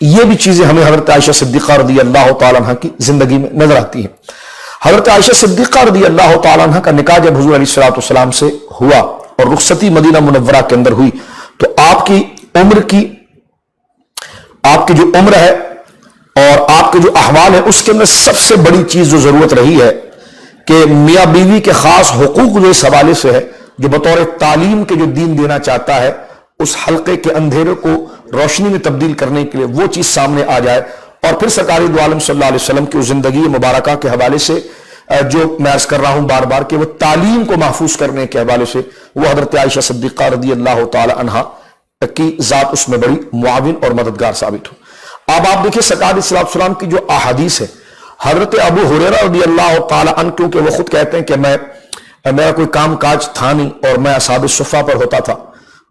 یہ بھی چیزیں ہمیں حضرت عائشہ صدیقہ رضی اللہ تعالیٰ عنہ کی زندگی میں نظر آتی ہیں۔ حضرت عائشہ صدیقہ رضی اللہ تعالیٰ عنہ کا نکاح جب حضور علیہ الصلوۃ والسلام سے ہوا اور رخصتی مدینہ منورہ کے اندر ہوئی تو آپ کی جو عمر ہے اور آپ کے جو احوال ہے اس کے اندر سب سے بڑی چیز جو ضرورت رہی ہے کہ میاں بیوی کے خاص حقوق جو اس حوالے سے ہے، جو بطور تعلیم کے جو دین دینا چاہتا ہے اس حلقے کے اندھیرے کو روشنی میں تبدیل کرنے کے لیے وہ چیز سامنے آ جائے۔ اور پھر سرکار دو عالم صلی اللہ علیہ وسلم کی زندگی مبارکہ کے حوالے سے جو میں عرض کر رہا ہوں بار بار کہ وہ تعلیم کو محفوظ کرنے کے حوالے سے وہ حضرت عائشہ صدیقہ رضی اللہ تعالی عنہا کی ذات اس میں بڑی معاون اور مددگار ثابت ہو۔ اب آپ دیکھیں سرکار علیہ السلام کی جو احادیث ہے، حضرت ابو ہریرہ رضی اللہ تعالی عنہ کیونکہ وہ خود کہتے ہیں کہ میرا کوئی کام کاج تھا نہیں اور میں اصحاب صفہ پر ہوتا تھا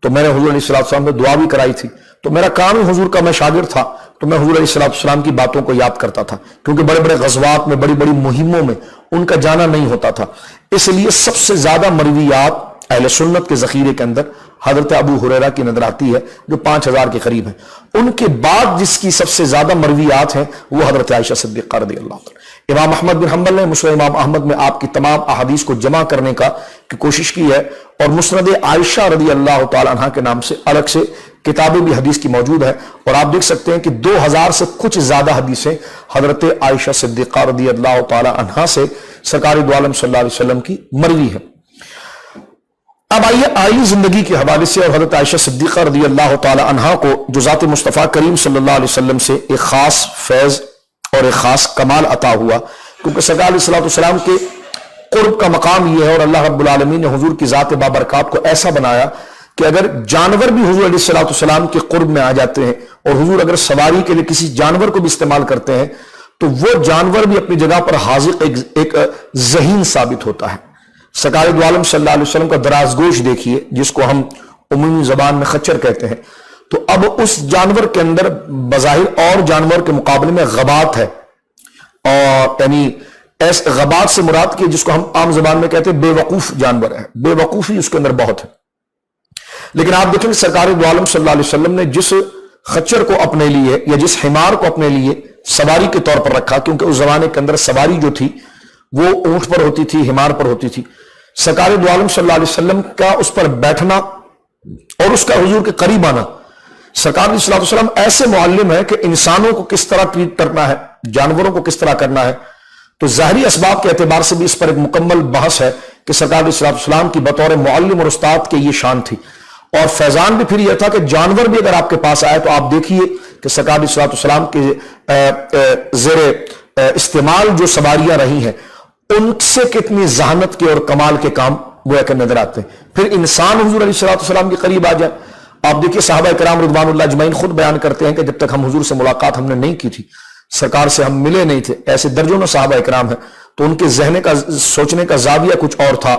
تو میں نے حضور علیہ السلام نے دعا بھی کرائی تھی، تو میرا کام ہی حضور کا، میں شاگرد تھا تو میں حضور علیہ السلام کی باتوں کو یاد کرتا تھا کیونکہ بڑے بڑے غزوات میں بڑی بڑی مہموں میں ان کا جانا نہیں ہوتا تھا، اس لیے سب سے زیادہ مرویات اہل سنت کے ذخیرے کے اندر حضرت ابو ہریرہ کی نظر آتی ہے جو 5000 کے قریب ہیں۔ ان کے بعد جس کی سب سے زیادہ مرویات ہیں وہ حضرت عائشہ صدیقہ رضی اللہ عنہ۔ امام احمد بن حنبل نے مسند امام احمد میں آپ کی تمام احادیث کو جمع کرنے کی کوشش کی ہے اور مسند عائشہ رضی اللہ تعالی عنہ کے نام سے الگ سے کتابیں بھی حدیث کی موجود ہے، اور آپ دیکھ سکتے ہیں کہ 2000 سے کچھ زیادہ حدیثیں حضرت عائشہ صدیقہ رضی اللہ تعالی عنہ سے سرکار دو عالم صلی اللہ علیہ وسلم کی مروی ہے۔ اب آئیے آئی زندگی کے حوالے سے اور حضرت عائشہ صدیقہ رضی اللہ تعالی عنہا کو جو ذات مصطفیٰ کریم صلی اللہ علیہ وسلم سے ایک خاص فیض اور ایک خاص کمال عطا ہوا، کیونکہ سرکار علیہ السلام کے قرب کا مقام یہ ہے اور اللہ رب العالمین نے حضور کی ذات بابرکات کو ایسا بنایا کہ اگر جانور بھی حضور علیہ السلام کے قرب میں آ جاتے ہیں اور حضور اگر سواری کے لیے کسی جانور کو بھی استعمال کرتے ہیں تو وہ جانور بھی اپنی جگہ پر حاذق ایک ذہین ثابت ہوتا ہے۔ سرکار دو عالم صلی اللہ علیہ وسلم کا درازگوش دیکھیے جس کو ہم عمومی زبان میں خچر کہتے ہیں، تو اب اس جانور کے اندر بظاہر اور جانور کے مقابلے میں غبات ہے، اور یعنی غبات سے مراد کی جس کو ہم عام زبان میں کہتے ہیں بے وقوف جانور ہے، بے وقوفی اس کے اندر بہت ہے۔ لیکن آپ دیکھیں کہ سرکار دو عالم صلی اللہ علیہ وسلم نے جس خچر کو اپنے لیے یا جس حمار کو اپنے لیے سواری کے طور پر رکھا، کیونکہ اس زمانے کے اندر سواری جو تھی وہ اونٹ پر ہوتی تھی، حمار پر ہوتی تھی، سرکار دو عالم صلی اللہ علیہ وسلم کا اس پر بیٹھنا اور اس کا حضور کے قریب آنا، سرکار علیہ السلام ایسے معلم ہے کہ انسانوں کو کس طرح ٹریٹ کرنا ہے، جانوروں کو کس طرح کرنا ہے، تو ظاہری اسباب کے اعتبار سے بھی اس پر ایک مکمل بحث ہے کہ سرکار علیہ السلام کی بطور معلم اور استاد کے یہ شان تھی، اور فیضان بھی پھر یہ تھا کہ جانور بھی اگر آپ کے پاس آئے تو آپ دیکھیے کہ سرکار علیہ السلام کے زیر استعمال جو سواریاں رہی ہیں ان سے کتنی ذہانت کے اور کمال کے کام گویا کہ نظر آتے ہیں۔ پھر انسان حضور علیہ السلام کے قریب آ جائے، آپ دیکھیے صحابہ کرام رضوان اللہ اجمعین خود بیان کرتے ہیں کہ جب تک ہم حضور سے ملاقات ہم نے نہیں کی تھی، سرکار سے ہم ملے نہیں تھے، ایسے درجنوں صحابہ کرام ہیں، تو ان کے ذہن کا سوچنے کا زاویہ کچھ اور تھا،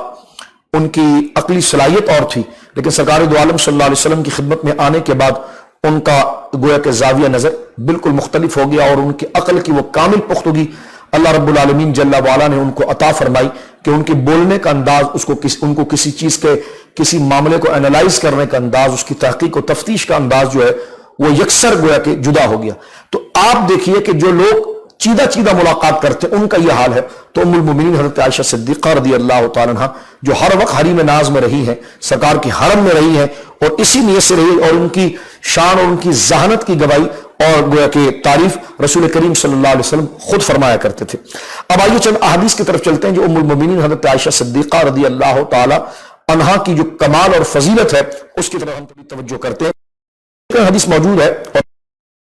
ان کی عقلی صلاحیت اور تھی، لیکن سرکار دو عالم صلی اللہ علیہ وسلم کی خدمت میں آنے کے بعد ان کا گویا کہ زاویہ نظر بالکل مختلف ہو گیا، اور ان کی عقل کی وہ کامل پختگی اللہ رب العالمین جل وعلا نے ان کو عطا فرمائی کہ ان کے بولنے کا انداز ان کو کسی چیز کے کسی معاملے کو انالائز کرنے کا انداز، اس کی تحقیق و تفتیش کا انداز جو ہے وہ یکسر گویا کہ جدا ہو گیا۔ تو آپ دیکھیے کہ جو لوگ چیدہ ملاقات کرتے ان کا یہ حال ہے، تو ام المومنین حضرت عائشہ صدیقہ رضی اللہ تعالی عنہ جو ہر وقت حریم ناز میں رہی ہیں، سرکار کی حرم میں رہی ہیں اور اسی نیت سے رہی، اور ان کی شان اور ان کی ذہانت کی گواہی اور گویا کہ تعریف رسول کریم صلی اللہ علیہ وسلم خود فرمایا کرتے تھے۔ اب آئیے چند احادیث کی طرف چلتے ہیں جو ام المومنین حضرت عائشہ صدیقہ رضی اللہ تعالی عنہا کی جو کمال اور فضیلت ہے اس کی طرف ہم توجہ کرتے ہیں۔ حدیث موجود ہے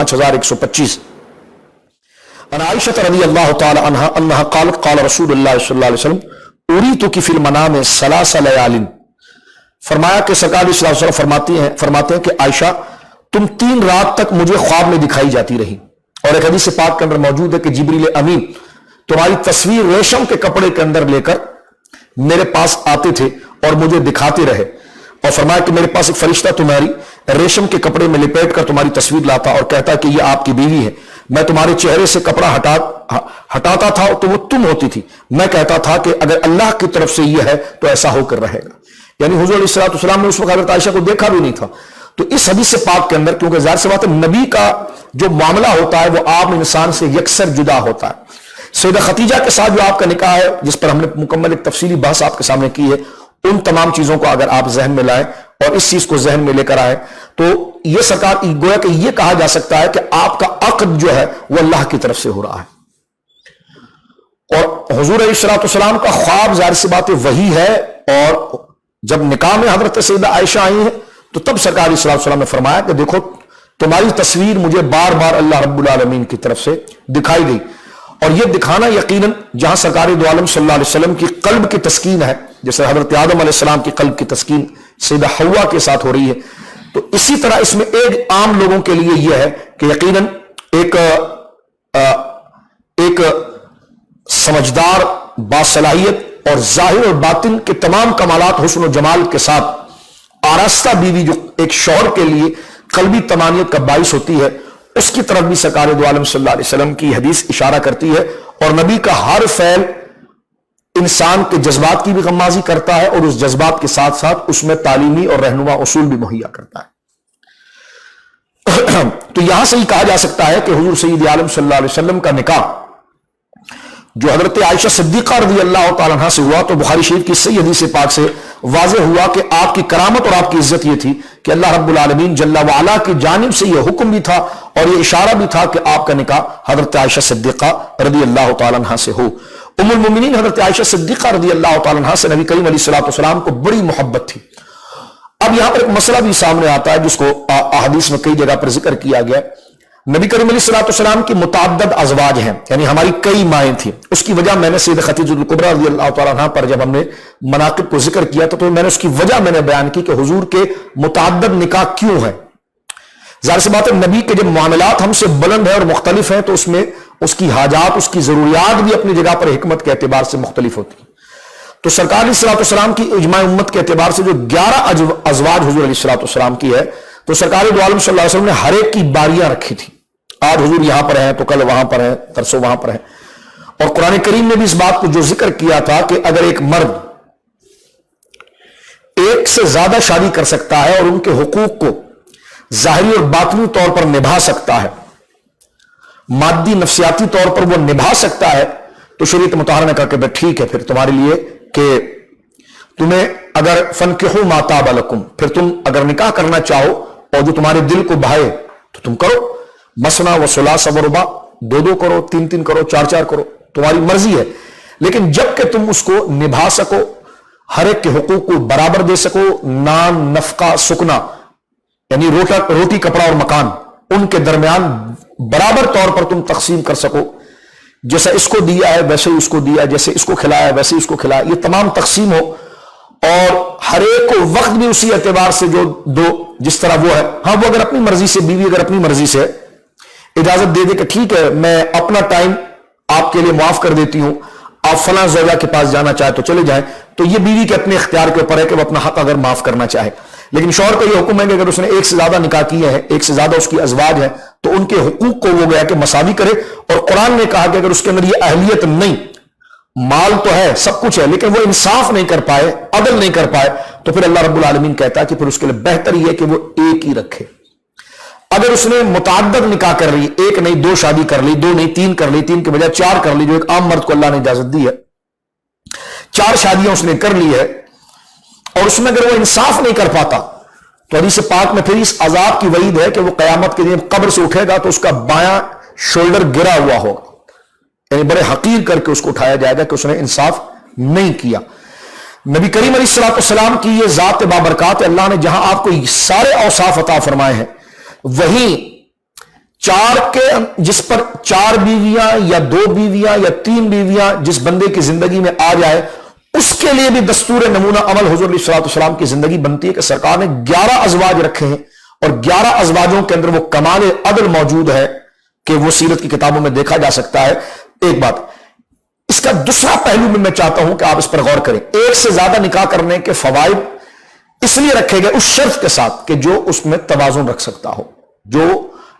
5125 ان عائشہ رضی اللہ تعالی عنہا انہا قالت قال رسول اللہ صلی اللہ علیہ وسلم اریتک فی المنام ثلاث لیال، فرمایا کہ سرکار علیہ السلام فرماتے ہیں کہ عائشہ تم 3 رات تک مجھے خواب میں دکھائی جاتی رہی، اور ایک حدیث پاک کے اندر موجود ہے کہ جبریل امین تمہاری تصویر ریشم کے کپڑے کے اندر لے کر میرے پاس آتے تھے اور مجھے دکھاتے رہے، اور فرمایا کہ میرے پاس ایک فرشتہ تمہاری ریشم کے کپڑے میں لپیٹ کر تمہاری تصویر لاتا اور کہتا کہ یہ آپ کی بیوی ہے، میں تمہارے چہرے سے کپڑا ہٹاتا تھا تو وہ تم ہوتی تھی، میں کہتا تھا کہ اگر اللہ کی طرف سے یہ ہے تو ایسا ہو کر رہے گا، یعنی حضور علیہ السلام نے اس وقت حضرت عائشہ کو دیکھا بھی نہیں تھا، تو اس حدیث پاک کے اندر کیونکہ ظاہر سی بات ہے نبی کا جو معاملہ ہوتا ہے وہ عام انسان سے یکسر جدا ہوتا ہے. سیدہ خدیجہ کے ساتھ جو آپ کا نکاح ہے جس پر ہم نے مکمل ایک تفصیلی بحث آپ کے سامنے کی ہے، ان تمام چیزوں کو اگر آپ ذہن میں لائیں اور اس چیز کو ذہن میں لے کر آئے تو یہ سرکار گویا کہ یہ کہا جا سکتا ہے کہ آپ کا عقد جو ہے وہ اللہ کی طرف سے ہو رہا ہے. اور حضور علیہ الصلوۃ والسلام کا خواب ظاہر سی بات وہی ہے، اور جب نکاح میں حضرت سیدہ عائشہ آئی ہیں تو تب سرکار علیہ الصلوۃ والسلام نے فرمایا کہ دیکھو تمہاری تصویر مجھے بار بار اللہ رب العالمین کی طرف سے دکھائی گئی، اور یہ دکھانا یقیناً جہاں سرکار دو عالم صلی اللہ علیہ وسلم کی قلب کی تسکین ہے، جیسے حضرت آدم علیہ السلام کی قلب کی تسکین سیدہ حوا کے ساتھ ہو رہی ہے، تو اسی طرح اس میں ایک عام لوگوں کے لیے یہ ہے کہ یقیناً ایک سمجھدار باصلاحیت اور ظاہر اور باطن کے تمام کمالات حسن و جمال کے ساتھ آراستہ بیوی جو ایک شوہر کے لیے قلبی طمانینت کا باعث ہوتی ہے، اس کی طرف بھی سرکار دو عالم صلی اللہ علیہ وسلم کی حدیث اشارہ کرتی ہے. اور نبی کا ہر فعل انسان کے جذبات کی بھی غمازی کرتا ہے اور اس جذبات کے ساتھ ساتھ اس میں تعلیمی اور رہنما اصول بھی مہیا کرتا ہے. تو یہاں سے ہی کہا جا سکتا ہے کہ حضور سید عالم صلی اللہ علیہ وسلم کا نکاح جو حضرت عائشہ صدیقہ رضی اللہ تعالیٰ عنہ سے ہوا تو بخاری شریف کی صحیح حدیث پاک سے واضح ہوا کہ آپ کی کرامت اور آپ کی عزت یہ تھی کہ اللہ رب العالمین جل وعلا کی جانب سے یہ حکم بھی تھا اور یہ اشارہ بھی تھا کہ آپ کا نکاح حضرت عائشہ صدیقہ رضی اللہ تعالیٰ عنہ سے ہو. ام المومنین حضرت عائشہ صدیقہ رضی اللہ تعالیٰ عنہ سے نبی کریم علیہ الصلوۃ والسلام کو بڑی محبت تھی. اب یہاں پر ایک مسئلہ بھی سامنے آتا ہے جس کو احادیث میں کئی جگہ پر ذکر کیا گیا. نبی کریم علیہ الصلوۃ والسلام کی متعدد ازواج ہیں، یعنی ہماری کئی مائیں تھیں. اس کی وجہ میں نے سید خدیجہ الکبریٰ رضی اللہ تعالیٰ عنہ پر جب ہم نے مناقب کو ذکر کیا تو میں نے اس کی وجہ میں نے بیان کی کہ حضور کے متعدد نکاح کیوں ہیں. ظاہر سی بات ہے نبی کے جب معاملات ہم سے بلند ہیں اور مختلف ہیں تو اس میں اس کی حاجات، اس کی ضروریات بھی اپنی جگہ پر حکمت کے اعتبار سے مختلف ہوتی ہیں. تو سرکار علیہ الصلوۃ والسلام کی اجماع امت کے اعتبار سے جو 11 ازواج حضور علیہ الصلوۃ والسلام کی ہے تو سرکار دو عالم صلی اللہ علیہ وسلم نے ہر ایک کی باریاں رکھی تھی. آج حضور یہاں پر ہیں تو کل وہاں پر ہیں، پرسوں وہاں پر ہیں. اور قرآن کریم نے بھی اس بات کو جو ذکر کیا تھا کہ اگر ایک مرد ایک سے زیادہ شادی کر سکتا ہے اور ان کے حقوق کو ظاہری اور باطنی طور پر نبھا سکتا ہے، مادی نفسیاتی طور پر وہ نبھا سکتا ہے، تو شریعت مطہرہ نے کہا کہ ٹھیک ہے پھر تمہارے لیے کہ تمہیں اگر فنکحوا ما طاب لکم، پھر تم اگر نکاح کرنا چاہو اور جو تمہارے دل کو بھائے تو تم کرو. مثنی و ثلاث و رباع، 2 کرو، 3 کرو، 4 کرو، تمہاری مرضی ہے. لیکن جب کہ تم اس کو نبھا سکو، ہر ایک کے حقوق کو برابر دے سکو، نان، نفقہ، سکنا یعنی روٹی کپڑا اور مکان ان کے درمیان برابر طور پر تم تقسیم کر سکو، جیسا اس کو دیا ہے ویسے ہی اس کو دیا، جیسے اس کو کھلایا ویسے ہی اس کو کھلایا، یہ تمام تقسیم ہو اور ہر ایک کو وقت بھی اسی اعتبار سے جو دو جس طرح وہ ہے. ہاں وہ اگر اپنی مرضی سے، بیوی اگر اپنی مرضی سے اجازت دے دے کہ ٹھیک ہے میں اپنا ٹائم آپ کے لیے معاف کر دیتی ہوں، آپ فلاں زوجہ کے پاس جانا چاہے تو چلے جائیں، تو یہ بیوی کے اپنے اختیار کے اوپر ہے کہ وہ اپنا حق اگر معاف کرنا چاہے. لیکن شوہر کا یہ حکم ہے کہ اگر اس نے ایک سے زیادہ نکاح کیے ہیں، ایک سے زیادہ اس کی ازواج ہیں، تو ان کے حقوق کو وہ گیا کہ مساوی کرے. اور قرآن نے کہا کہ اگر اس کے اندر یہ اہلیت نہیں، مال تو ہے، سب کچھ ہے، لیکن وہ انصاف نہیں کر پائے، عدل نہیں کر پائے، تو پھر اللہ رب العالمین کہتا ہے کہ پھر اس کے لیے بہتر یہ ہے کہ وہ ایک ہی رکھے. اگر اس نے متعدد نکاح کر لی، ایک نہیں 2 شادی کر لی، 2 نہیں 3 کر لی، 3 کے بجائے 4 کر لی، جو ایک عام مرد کو اللہ نے اجازت دی ہے، 4 شادیاں اس نے کر لی ہے، اور اس میں اگر وہ انصاف نہیں کر پاتا تو حدیث پاک میں پھر اس عذاب کی وعید ہے کہ وہ قیامت کے دن قبر سے اٹھے گا تو اس کا بایاں شولڈر گرا ہوا ہوگا، یعنی بڑے حقیر کر کے اس کو اٹھایا جائے گا کہ اس نے انصاف نہیں کیا. نبی کریم علیہ الصلوۃ والسلام کی یہ ذات بابرکات ہے، اللہ نے جہاں آپ کو سارے اوصاف عطا فرمائے ہیں، وہیں 4 کے جس پر 4 بیویاں یا 2 بیویاں یا 3 بیویاں جس بندے کی زندگی میں آ جائے، اس کے لیے بھی دستور نمونہ عمل حضور علیہ الصلوۃ والسلام کی زندگی بنتی ہے کہ سرکار نے 11 ازواج رکھے ہیں، اور 11 ازواجوں کے اندر وہ کمال عدل موجود ہے کہ وہ سیرت کی کتابوں میں دیکھا جا سکتا ہے. ایک بات اس کا دوسرا پہلو میں چاہتا ہوں کہ آپ اس پر غور کریں. ایک سے زیادہ نکاح کرنے کے فوائد اس لیے رکھے گئے اس شرط کے ساتھ کہ جو اس میں توازن رکھ سکتا ہو، جو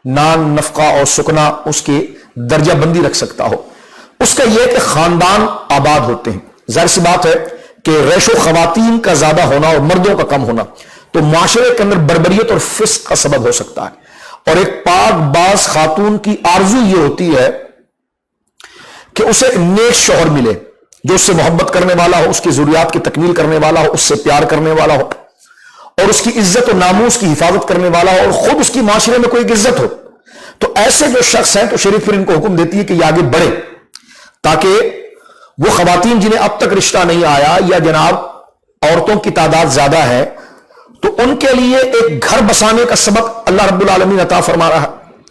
نان، نفقہ اور سکنا اس کی درجہ بندی رکھ سکتا ہو. اس کا یہ کہ خاندان آباد ہوتے ہیں. ظاہر سی بات ہے کہ ریشو خواتین کا زیادہ ہونا اور مردوں کا کم ہونا، تو معاشرے کے اندر بربریت اور فسق کا سبب ہو سکتا ہے۔ اور ایک پاک باز خاتون کی آرزو یہ ہوتی ہے کہ اسے نیک شوہر ملے جو اس سے محبت کرنے والا ہو، اس کی ضروریات کی تکمیل کرنے والا ہو، اس سے پیار کرنے والا ہو، اور اس کی عزت و ناموس کی حفاظت کرنے والا ہو، اور خود اس کی معاشرے میں کوئی عزت ہو۔ تو ایسے جو شخص ہیں تو شریعت پھر ان کو حکم دیتی ہے کہ یہ آگے بڑھے، تاکہ وہ خواتین جنہیں اب تک رشتہ نہیں آیا یا جناب عورتوں کی تعداد زیادہ ہے تو ان کے لیے ایک گھر بسانے کا سبق اللہ رب العالمین عطا فرما رہا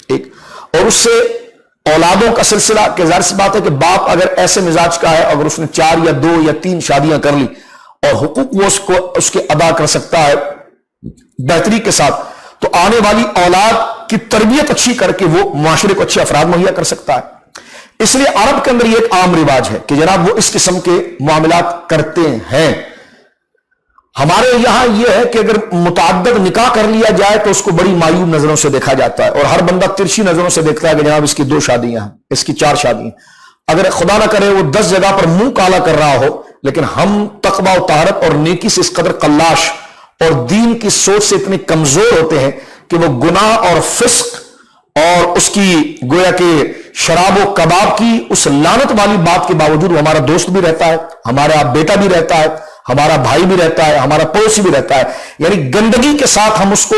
ایک، اور اس سے اولادوں کا سلسلہ، کہ ظاہر سی بات ہے کہ باپ اگر ایسے مزاج کا ہے، اگر اس نے 4 یا 2 یا 3 شادیاں کر لی اور حقوق وہ اس کے ادا کر سکتا ہے بہتری کے ساتھ، تو آنے والی اولاد کی تربیت اچھی کر کے وہ معاشرے کو اچھے افراد مہیا کر سکتا ہے۔ اس لیے عرب کے اندر یہ ایک عام رواج ہے کہ جناب وہ اس قسم کے معاملات کرتے ہیں۔ ہمارے یہاں یہ ہے کہ اگر متعدد نکاح کر لیا جائے تو اس کو بڑی مایوب نظروں سے دیکھا جاتا ہے، اور ہر بندہ ترچھی نظروں سے دیکھتا ہے کہ جناب اس کی 2 شادیاں ہیں، اس کی 4 شادیاں۔ اگر خدا نہ کرے وہ 10 جگہ پر منہ کالا کر رہا ہو، لیکن ہم تقوی و طہارت اور نیکی سے اس قدر قلاش اور دین کی سوچ سے اتنے کمزور ہوتے ہیں کہ وہ گناہ اور فسق اور اس کی گویا کہ شراب و کباب کی اس لعنت والی بات کے باوجود وہ ہمارا دوست بھی رہتا ہے، ہمارا بیٹا بھی رہتا ہے، ہمارا بھائی بھی رہتا ہے، ہمارا پڑوسی بھی رہتا ہے، یعنی گندگی کے ساتھ ہم اس کو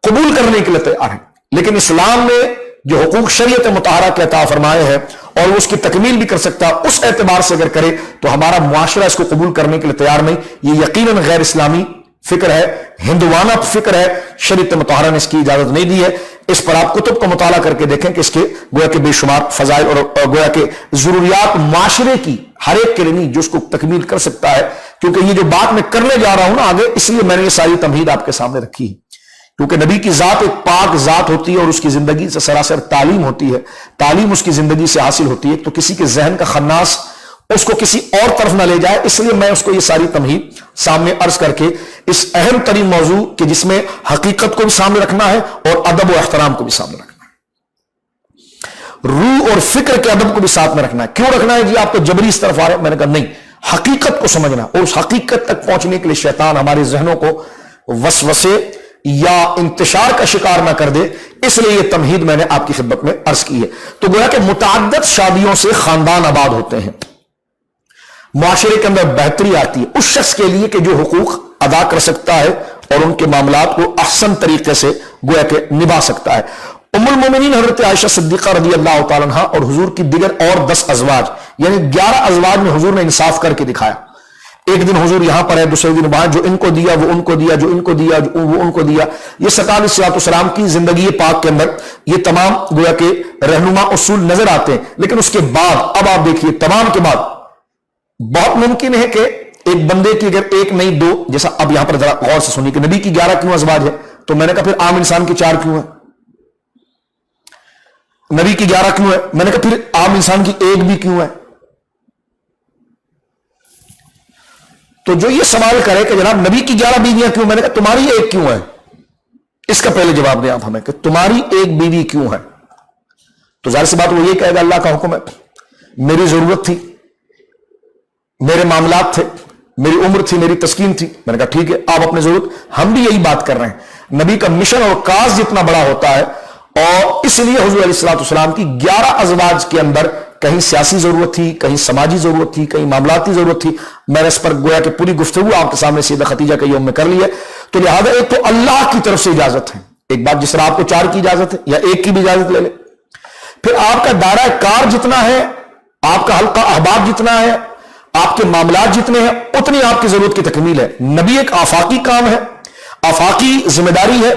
قبول کرنے کے لیے تیار ہیں۔ لیکن اسلام نے جو حقوق شریعت مطہرہ کے عطا فرمائے ہیں اور وہ اس کی تکمیل بھی کر سکتا ہے، اس اعتبار سے اگر کرے تو ہمارا معاشرہ اس کو قبول کرنے کے لیے تیار نہیں۔ یہ یقیناً غیر اسلامی فکر ہے، ہندوانہ فکر ہے، شریعت مطہرہ نے اس کی اجازت نہیں دی ہے۔ اس پر آپ کتب کو مطالعہ کر کے دیکھیں کہ اس کے گویا کے بے شمار فضائل اور گویا کے ضروریات معاشرے کی ہر ایک کے لیے نہیں جو اس کو تکمیل کر سکتا ہے۔ کیونکہ یہ جو بات میں کرنے جا رہا ہوں نا آگے، اس لیے میں نے یہ ساری تمہید آپ کے سامنے رکھی ہے، کیونکہ نبی کی ذات ایک پاک ذات ہوتی ہے اور اس کی زندگی سے سراسر تعلیم ہوتی ہے، تعلیم اس کی زندگی سے حاصل ہوتی ہے، تو کسی کے ذہن کا خناس اس کو کسی اور طرف نہ لے جائے، اس لیے میں اس کو یہ ساری تمہید سامنے عرض کر کے اس اہم ترین موضوع کہ جس میں حقیقت کو بھی سامنے رکھنا ہے اور ادب و احترام کو بھی سامنے رکھنا ہے، روح اور فکر کے ادب کو بھی ساتھ میں رکھنا ہے۔ کیوں رکھنا ہے جی؟ آپ تو جبری اس طرف آ رہے ہیں، میں نے کہا نہیں، حقیقت کو سمجھنا اور اس حقیقت تک پہنچنے کے لیے شیطان ہمارے ذہنوں کو وسوسے یا انتشار کا شکار نہ کر دے، اس لیے یہ تمہید میں نے آپ کی خدمت میں عرض کی ہے۔ تو گویا کہ متعدد شادیوں سے خاندان آباد ہوتے ہیں، معاشرے کے اندر بہتری آتی ہے اس شخص کے لیے کہ جو حقوق ادا کر سکتا ہے اور ان کے معاملات کو احسن طریقے سے گویا کہ نبھا سکتا ہے۔ ام المومنین حضرت عائشہ صدیقہ رضی اللہ تعالیٰ عنہا اور حضور کی دیگر اور 10 ازواج یعنی 11 ازواج میں حضور نے انصاف کر کے دکھایا۔ ایک دن حضور یہاں پر ہے، دوسرے دن وہاں، جو ان کو دیا وہ ان کو دیا، جو ان کو دیا وہ ان کو دیا۔ یہ سرکار علیہ الصلوۃ والسلام کی زندگی پاک کے اندر یہ تمام گویا کہ رہنما اصول نظر آتے ہیں۔ لیکن اس کے بعد اب آپ دیکھیے تمام کے بعد بہت ممکن ہے کہ ایک بندے کی اگر 1 نہیں 2، جیسا اب یہاں پر ذرا غور سے سنیے کہ نبی کی 11 کیوں ازواج ہے، تو میں نے کہا پھر عام انسان کی 4 کیوں ہے؟ نبی کی 11 کیوں ہے؟ میں نے کہا پھر عام انسان کی 1 بھی کیوں ہے؟ تو جو یہ سوال کرے کہ جناب نبی کی 11 بیویاں کیوں، میں نے کہا تمہاری 1 کیوں ہے؟ اس کا پہلے جواب دیں آپ ہمیں کہ تمہاری 1 بیوی کیوں ہے؟ تو ظاہر سی بات وہ یہ کہے گا اللہ کا حکم ہے، میری ضرورت تھی، میرے معاملات تھے، میری عمر تھی، میری تسکین تھی۔ میں نے کہا ٹھیک ہے، آپ اپنی ضرورت، ہم بھی یہی بات کر رہے ہیں۔ نبی کا مشن اور کاز جتنا بڑا ہوتا ہے، اور اس لیے حضور علیہ الصلوۃ والسلام کی 11 ازواج کے اندر کہیں سیاسی ضرورت تھی، کہیں سماجی ضرورت تھی، کہیں معاملاتی ضرورت تھی۔ میں نے اس پر گویا کہ پوری گفتگو آپ کے سامنے سیدہ ختیجہ کے یوم میں کر لی ہے۔ تو لہٰذا ایک تو اللہ کی طرف سے اجازت ہے، ایک بات جس طرح آپ کو 4 کی اجازت ہے یا 1 کی بھی اجازت لے لے، پھر آپ کا دائرہ کار جتنا ہے، آپ کا حلقہ احباب جتنا ہے، آپ کے معاملات جتنے ہیں، اتنی آپ کی ضرورت کی تکمیل ہے۔ نبی ایک آفاقی کام ہے، آفاقی ذمہ داری ہے،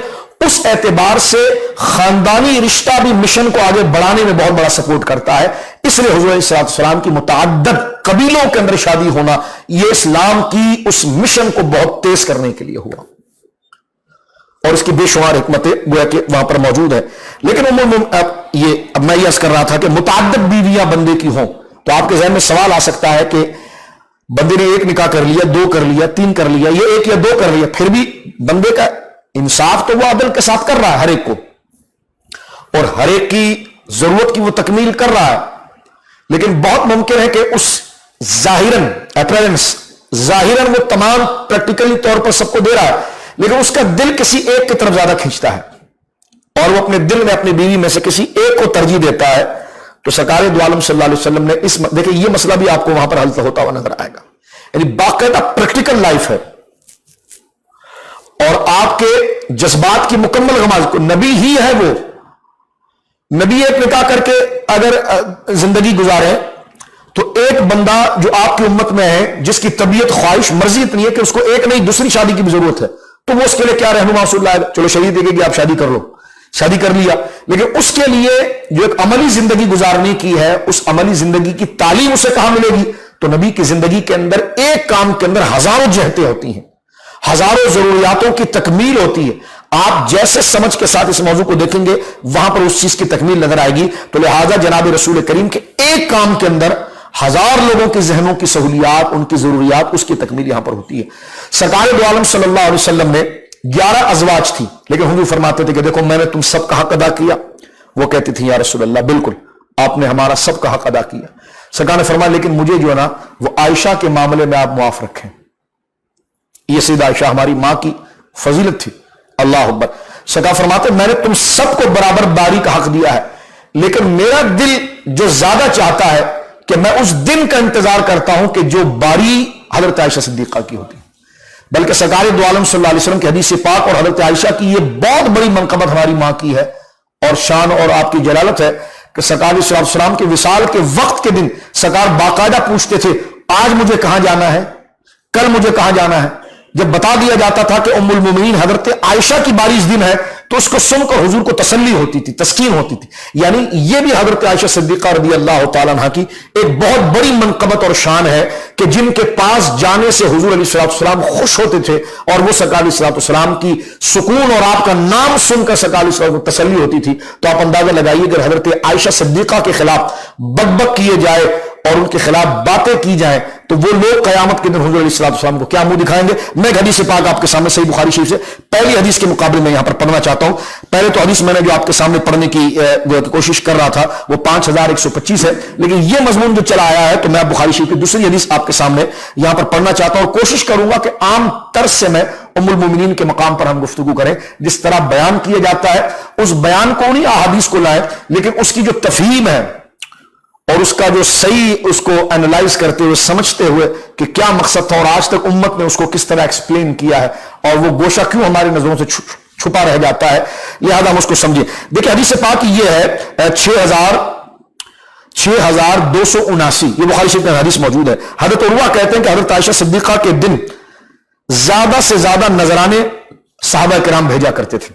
اس اعتبار سے خاندانی رشتہ بھی مشن کو آگے بڑھانے میں بہت بڑا سپورٹ کرتا ہے۔ اس لیے حضور علیہ السلام کی متعدد قبیلوں کے اندر شادی ہونا یہ اسلام کی اس مشن کو بہت تیز کرنے کے لیے ہوا، اور اس کی بے شمار حکمتیں گویا کہ وہاں پر موجود ہے۔ لیکن اب میں یہ عرض کر رہا تھا کہ متعدد بیویاں بندے کی ہوں تو آپ کے ذہن میں سوال آ سکتا ہے کہ بندے نے 1 نکاح کر لیا، 2 کر لیا، 3 کر لیا، یہ 1 یا 2 کر لیا، پھر بھی بندے کا انصاف تو وہ عدل کے ساتھ کر رہا ہے ہر ایک کو، اور ہر ایک کی ضرورت کی وہ تکمیل کر رہا ہے، لیکن بہت ممکن ہے کہ اس ظاہراً وہ تمام پریکٹیکلی طور پر سب کو دے رہا ہے، لیکن اس کا دل کسی ایک کی طرف زیادہ کھینچتا ہے اور وہ اپنے دل میں اپنی بیوی میں سے کسی ایک کو ترجیح دیتا ہے، تو سرکار دو عالم صلی اللہ علیہ وسلم نے دیکھیں یہ مسئلہ بھی آپ کو وہاں پر حل ہوتا ہوا نظر آئے گا، یعنی باقاعدہ پریکٹیکل لائف ہے اور آپ کے جذبات کی مکمل غماز کو نبی ہی ہے وہ نبی ایک نکاح کر کے اگر زندگی گزارے تو ایک بندہ جو آپ کی امت میں ہے جس کی طبیعت خواہش مرضی اتنی ہے کہ اس کو ایک نہیں دوسری شادی کی بھی ضرورت ہے، تو وہ اس کے لیے کیا رہنما رسول اللہ چلو شریعت دے گی آپ شادی کر لو، شادی کر لیا، لیکن اس کے لیے جو ایک عملی زندگی گزارنے کی ہے اس عملی زندگی کی تعلیم اسے کہاں ملے گی؟ تو نبی کی زندگی کے اندر ایک کام کے اندر ہزاروں جہتیں ہوتی ہیں، ہزاروں ضروریاتوں کی تکمیل ہوتی ہے، آپ جیسے سمجھ کے ساتھ اس موضوع کو دیکھیں گے وہاں پر اس چیز کی تکمیل نظر آئے گی۔ تو لہذا جناب رسول کریم کے ایک کام کے اندر ہزار لوگوں کے ذہنوں کی سہولیات، ان کی ضروریات، اس کی تکمیل یہاں پر ہوتی ہے۔ سرکار دو عالم صلی اللہ علیہ وسلم نے 11 ازواج تھی، لیکن حضور فرماتے تھے کہ دیکھو میں نے تم سب کا حق ادا کیا، وہ کہتی تھی یا رسول اللہ بالکل آپ نے ہمارا سب کا حق ادا کیا۔ سرکار نے فرمایا لیکن مجھے جو ہے نا وہ عائشہ کے معاملے میں آپ معاف رکھیں، یہ سیدہ عائشہ ہماری ماں کی فضیلت تھی، اللہ اکبر۔ سرکار فرماتے میں نے تم سب کو برابر باری کا حق دیا ہے، لیکن میرا دل جو زیادہ چاہتا ہے کہ میں اس دن کا انتظار کرتا ہوں کہ جو باری حضرت عائشہ صدیقہ کی ہوتی، بلکہ سرکار دو عالم صلی اللہ علیہ وسلم کی حدیث پاک اور حضرت عائشہ کی یہ بہت بڑی منقبت ہماری ماں کی ہے اور شان اور آپ کی جلالت ہے کہ سرکار صلی اللہ علیہ وسلم کے وصال کے وقت کے دن سرکار باقاعدہ پوچھتے تھے آج مجھے کہاں جانا ہے، کل مجھے کہاں جانا ہے۔ جب بتا دیا جاتا تھا کہ ام المومنین حضرت عائشہ کی باری اس دن ہے تو اس کو سن کر حضور کو تسلی ہوتی تھی، تسکین ہوتی تھی، یعنی یہ بھی حضرت عائشہ صدیقہ رضی اللہ تعالیٰ عنہ کی ایک بہت بڑی منقبت اور شان ہے کہ جن کے پاس جانے سے حضور علیہ السلام خوش ہوتے تھے اور وہ سرکار علیہ السلام کی سکون اور آپ کا نام سن کر سرکار علیہ السلام کو تسلی ہوتی تھی۔ تو آپ اندازہ لگائیے کہ حضرت عائشہ صدیقہ کے خلاف بک کیے جائے اور ان کے خلاف باتیں کی جائیں تو وہ لوگ قیامت کے دن حضور علیہ السلام کو کیا منہ دکھائیں گے۔ میں ایک حدیث پاک آپ کے سامنے صحیح بخاری شریف سے پہلی حدیث کے مقابلے میں یہاں پر پڑھنا چاہتا ہوں۔ پہلے تو حدیث میں نے جو آپ کے سامنے پڑھنے کی کوشش کر رہا تھا وہ 5125 ہے، لیکن یہ مضمون جو چلا آیا ہے تو میں بخاری شریف کی دوسری حدیث آپ کے سامنے یہاں پر پڑھنا چاہتا ہوں اور کوشش کروں گا کہ عام طرز سے میں ام المومنین کے مقام پر ہم گفتگو کریں، جس طرح بیان کیا جاتا ہے اس بیان کو نہیں احادیث کو لائیں، لیکن اس کی جو تفہیم ہے اور اس کا جو صحیح اس کو اینالائز کرتے ہوئے سمجھتے ہوئے کہ کیا مقصد تھا اور آج تک امت نے اس کو کس طرح ایکسپلین کیا ہے اور وہ گوشہ کیوں ہماری نظروں سے چھپا رہ جاتا ہے، لہذا ہم اس کو سمجھیں۔ دیکھیں حدیث پاک یہ ہے 6279، یہ بخاری شریف میں حدیث موجود ہے۔ حضرت عروہ کہتے ہیں کہ حضرت عائشہ صدیقہ کے دن زیادہ سے زیادہ نذرانے صحابہ کرام بھیجا کرتے تھے،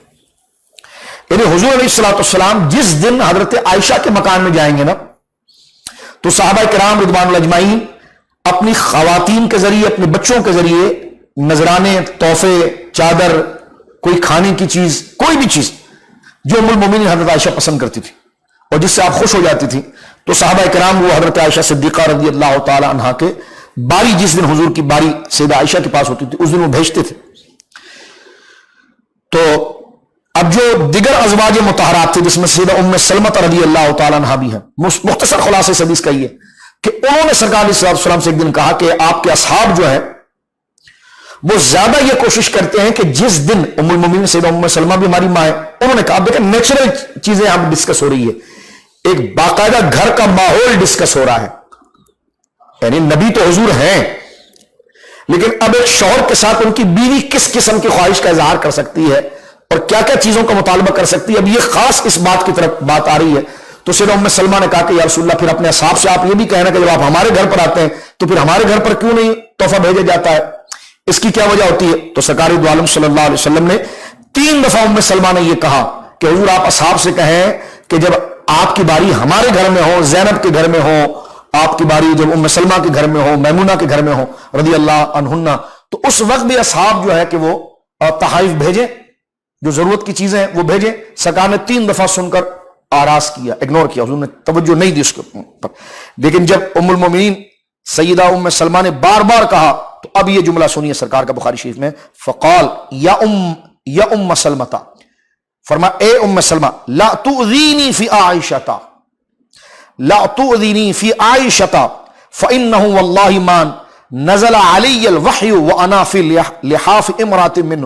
یعنی حضور علیہ السلام جس دن حضرت عائشہ کے مکان میں جائیں گے نا تو صحابہ کرام رضوان اللہ اجمعین اپنی خواتین کے ذریعے اپنے بچوں کے ذریعے نذرانے، تحفے، چادر، کوئی کھانے کی چیز، کوئی بھی چیز جو ام المومنین حضرت عائشہ پسند کرتی تھی اور جس سے آپ خوش ہو جاتی تھی تو صحابہ کرام وہ حضرت عائشہ صدیقہ رضی اللہ تعالی عنہا کے باری جس دن حضور کی باری سیدہ عائشہ کے پاس ہوتی تھی اس دن وہ بھیجتے تھے۔ تو اب جو دیگر ازواج مطہرات تھے جس میں سیدہ ام سلمہ رضی اللہ تعالیٰ عنہ بھی ہیں، مختصر خلاصے سے حدیث کا یہ کہ انہوں نے سرکار علیہ السلام سے ایک دن کہا کہ آپ کے اصحاب جو ہیں وہ زیادہ یہ کوشش کرتے ہیں کہ جس دن ام المومنین سیدہ ام سلمہ بھی ہماری ماں ہے، انہوں نے کہا دیکھیں نیچرل چیزیں یہاں ڈسکس ہو رہی ہے، ایک باقاعدہ گھر کا ماحول ڈسکس ہو رہا ہے، یعنی نبی تو حضور ہیں لیکن اب ایک شوہر کے ساتھ ان کی بیوی کس قسم کی خواہش کا اظہار کر سکتی ہے اور کیا کیا چیزوں کا مطالبہ کر سکتی ہے، اب یہ خاص اس بات کی طرف بات آ رہی ہے۔ تو سیدہ ام سلمہ نے کہا کہ یا رسول اللہ پھر اپنے اصحاب سے آپ یہ بھی کہنا کہ جب آپ ہمارے گھر پر آتے ہیں تو پھر ہمارے گھر پر کیوں نہیں تحفہ بھیجا جاتا ہے، اس کی کیا وجہ ہوتی ہے؟ تو سرکار دو عالم صلی اللہ علیہ وسلم نے 3 دفعہ ام سلمہ نے یہ کہا کہ حضور آپ اصحاب سے کہیں کہ جب آپ کی باری ہمارے گھر میں ہو، زینب کے گھر میں ہو، آپ کی باری جب ام سلمہ کے گھر میں ہو، میمونہ کے گھر میں ہو رضی اللہ عنہن، تو اس وقت بھی اصحاب جو ہے کہ وہ تحائف بھیجیں، جو ضرورت کی چیزیں ہیں وہ بھیجیں۔ سرکار نے 3 دفعہ سن کر آراز کیا، اگنور کیا، حضور نے توجہ نہیں دی اس کے پر، لیکن جب ام المومنین سیدہ ام سلمہ نے بار بار کہا تو اب یہ جملہ سنیے سرکار کا بخاری شریف میں، فقال یا ام سلمہ، فرما اے ام سلمہ لا تؤذینی فی عائشہ، لا تؤذینی فی عائشہ فانہ واللہ ما نزل علی الوحی وانا فی لحاف امرات منہ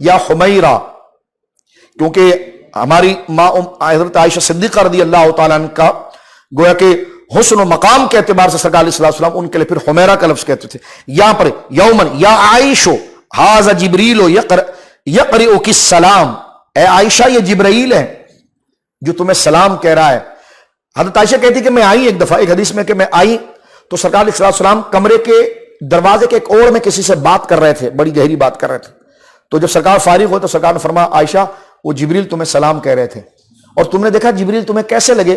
یا حمیرہ، کیونکہ ہماری ماں حضرت عائشہ صدیقہ رضی اللہ تعالیٰ عنہ کا گویا کہ حسن و مقام کے اعتبار سے سرکار علیہ السلام ان کے لیے پھر حمیرہ کا لفظ کہتے تھے. یہاں پر یومن یا عائشو ھذا جبریل یقرئک السلام، اے عائشہ یہ جبرائیل ہے جو تمہیں سلام کہہ رہا ہے. حضرت عائشہ کہتی کہ میں آئی ایک دفعہ، ایک حدیث میں کہ میں آئی تو سرکار علیہ السلام کمرے کے دروازے کے ایک اوڑ میں کسی سے بات کر رہے تھے، بڑی گہری بات کر رہے تھے. تو جب سرکار فارغ ہوئے تو سرکار نے فرمایا عائشہ وہ جبریل تمہیں سلام کہہ رہے تھے، اور تم نے دیکھا جبریل تمہیں کیسے لگے؟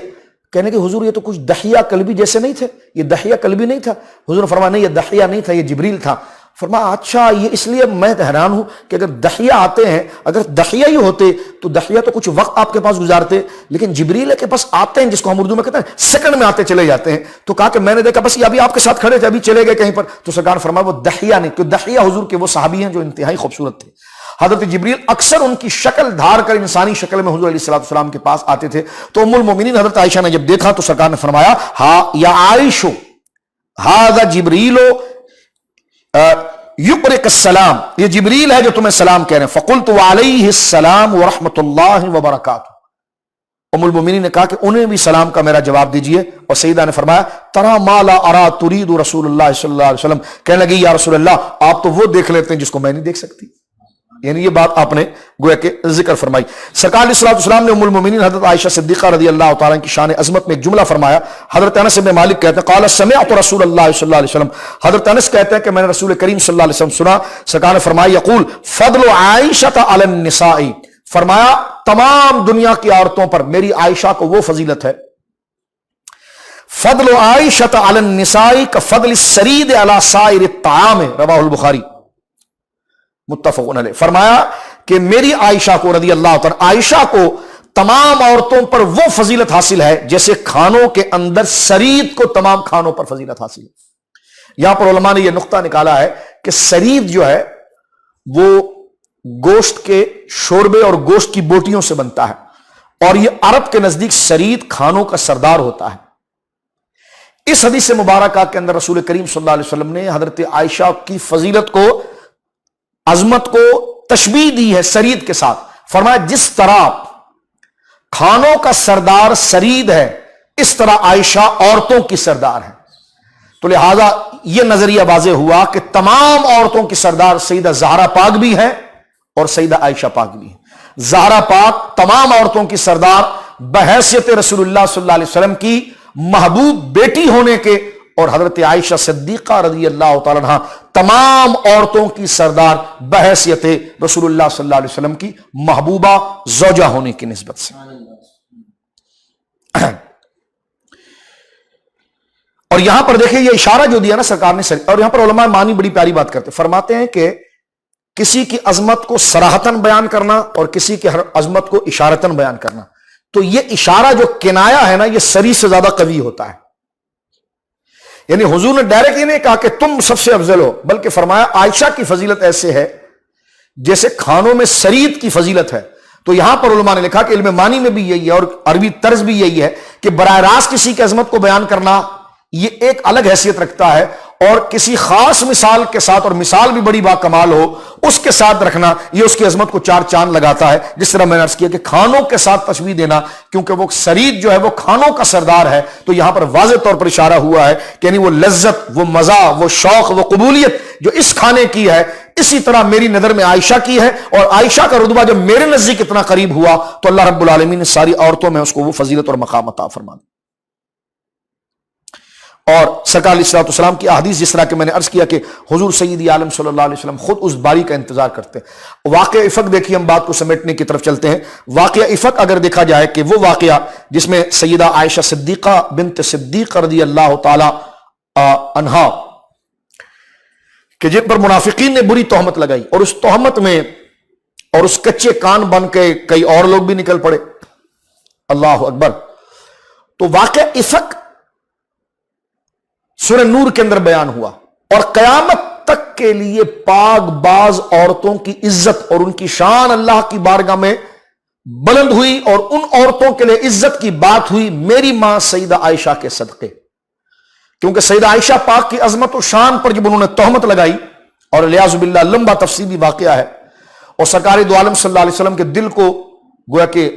کہنے کہ حضور یہ تو کچھ دحیہ کلبی جیسے نہیں تھے، یہ دحیہ کلبی نہیں تھا. حضور نے فرمایا نہیں، یہ دحیہ نہیں تھا، یہ جبریل تھا. فرمایا اچھا، یہ اس لیے میں حیران ہوں کہ اگر دحیہ آتے ہیں، اگر دحیہ ہی ہوتے تو دحیہ تو کچھ وقت آپ کے پاس گزارتے، لیکن جبریل کے پاس آتے ہیں جس کو ہم اردو میں کہتے ہیں سیکنڈ میں آتے چلے جاتے ہیں. تو کہا کہ میں نے دیکھا بس یہ ابھی آپ کے ساتھ کھڑے تھے، ابھی چلے گئے کہیں پر. تو سرکار نے فرمایا وہ دحیہ نہیں، کہ دحیہ حضور کے وہ صحابی ہیں جو انتہائی خوبصورت تھے. حضرت جبریل اکثر ان کی شکل دھار کر انسانی شکل میں حضور علیہ السلام کے پاس آتے تھے. تو ام المومنین حضرت عائشہ نے جب دیکھا تو سرکار نے فرمایا ہاں یا عائشہ ھذا جبریل یقرئک السلام، یہ جبریل ہے جو تمہیں سلام کہہ رہے ہیں. فقلت وعلیہ السلام ورحمۃ اللہ وبرکاتہ. ام المومنین نے کہا کہ انہیں بھی سلام کا میرا جواب دیجئے. اور سیدہ نے فرمایا ترا ما لا ارا ترید رسول اللہ صلی اللہ علیہ وسلم، کہنے لگی یا رسول اللہ آپ تو وہ دیکھ لیتے ہیں جس کو میں نہیں دیکھ سکتی. یعنی یہ بات آپ نے گویا کہ ذکر فرمائی. سرکار علیہ السلام نے ام المومنین حضرت عائشہ صدیقہ رضی اللہ تعالیٰ کی شان عظمت میں ایک جملہ فرمایا. حضرت انس بن مالک کہتے ہیں قال سمعت رسول اللہ صلی اللہ علیہ وسلم، حضرت انس کہتے ہیں کہ میں نے رسول کریم صلی اللہ علیہ وسلم سنا. سرکار نے فرمایا یقول فضل عائشہ علی النساء، فرمایا تمام دنیا کی عورتوں پر میری عائشہ کو وہ فضیلت ہے. فضل عائشہ علی النساء کفضل السرید علی سائر الطعام، رواہ البخاری متفق علیہ. فرمایا کہ میری عائشہ کو رضی اللہ تعالی عائشہ کو تمام عورتوں پر وہ فضیلت حاصل ہے جیسے کھانوں کے اندر سرید کو تمام کھانوں پر فضیلت حاصل ہے. یہاں پر علماء نے یہ نقطہ نکالا ہے کہ سرید جو ہے وہ گوشت کے شوربے اور گوشت کی بوٹیوں سے بنتا ہے، اور یہ عرب کے نزدیک سرید کھانوں کا سردار ہوتا ہے. اس حدیث مبارکہ کے اندر رسول کریم صلی اللہ علیہ وسلم نے حضرت عائشہ کی فضیلت کو، عظمت کو تشبیہ دی ہے سرید کے ساتھ. فرمایا جس طرح کھانوں کا سردار سرید ہے اس طرح عائشہ عورتوں کی سردار ہے. تو لہذا یہ نظریہ واضح ہوا کہ تمام عورتوں کی سردار سیدہ زہرا پاک بھی ہے اور سیدہ عائشہ پاک بھی ہے. زہرا پاک تمام عورتوں کی سردار بحیثیت رسول اللہ صلی اللہ علیہ وسلم کی محبوب بیٹی ہونے کے، اور حضرت عائشہ صدیقہ رضی اللہ تعالیٰ عنہ تمام عورتوں کی سردار بحیثیت رسول اللہ صلی اللہ علیہ وسلم کی محبوبہ زوجہ ہونے کی نسبت سے. اور یہاں پر دیکھیں یہ اشارہ جو دیا نا سرکار نے، اور یہاں پر علماء معنی بڑی پیاری بات کرتے، فرماتے ہیں کہ کسی کی عظمت کو صراحتاً بیان کرنا اور کسی کی ہر عظمت کو اشارتاً بیان کرنا، تو یہ اشارہ جو کنایا ہے نا یہ سری سے زیادہ قوی ہوتا ہے. یعنی حضور نے ڈائریکٹ یہ نہیں کہا کہ تم سب سے افضل ہو، بلکہ فرمایا عائشہ کی فضیلت ایسے ہے جیسے کھانوں میں سرید کی فضیلت ہے. تو یہاں پر علماء نے لکھا کہ علم معنی میں بھی یہی ہے اور عربی طرز بھی یہی ہے کہ براہ راست کسی کی عظمت کو بیان کرنا یہ ایک الگ حیثیت رکھتا ہے، اور کسی خاص مثال کے ساتھ، اور مثال بھی بڑی با کمال ہو، اس کے ساتھ رکھنا یہ اس کی عظمت کو چار چاند لگاتا ہے. جس طرح میں نے عرض کیا کہ کھانوں کے ساتھ تشبیہ دینا، کیونکہ وہ سرید جو ہے وہ کھانوں کا سردار ہے، تو یہاں پر واضح طور پر اشارہ ہوا ہے کہ یعنی وہ لذت، وہ مزہ، وہ شوق، وہ قبولیت جو اس کھانے کی ہے اسی طرح میری نظر میں عائشہ کی ہے. اور عائشہ کا رتبہ جب میرے نزدیک اتنا قریب ہوا تو اللہ رب العالمین نے ساری عورتوں میں اس کو وہ فضیلت اور مقام عطا فرما دی. اور سرکار علیہ السلام کی احادیث جس طرح کہ میں نے عرض کیا کہ حضور سیدی عالم صلی اللہ علیہ وسلم خود اس باری کا انتظار کرتے ہیں. واقعہ افق دیکھیے، ہم بات کو سمیٹنے کی طرف چلتے ہیں. واقعہ افق اگر دیکھا جائے کہ وہ واقعہ جس میں سیدہ عائشہ صدیقہ بنت صدیق رضی اللہ تعالی عنہا کہ جن پر منافقین نے بری تہمت لگائی، اور اس تہمت میں اور اس کچے کان بن کے کئی اور لوگ بھی نکل پڑے. اللہ اکبر. تو واقعہ افق سورہ نور کے اندر بیان ہوا، اور قیامت تک کے لیے پاک باز عورتوں کی عزت اور ان کی شان اللہ کی بارگاہ میں بلند ہوئی، اور ان عورتوں کے لیے عزت کی بات ہوئی میری ماں سیدہ عائشہ کے صدقے. کیونکہ سیدہ عائشہ پاک کی عظمت و شان پر جب انہوں نے تہمت لگائی، اور الیاذ باللہ لمبا تفصیلی واقعہ ہے، اور سرکار دو عالم صلی اللہ علیہ وسلم کے دل کو گویا کہ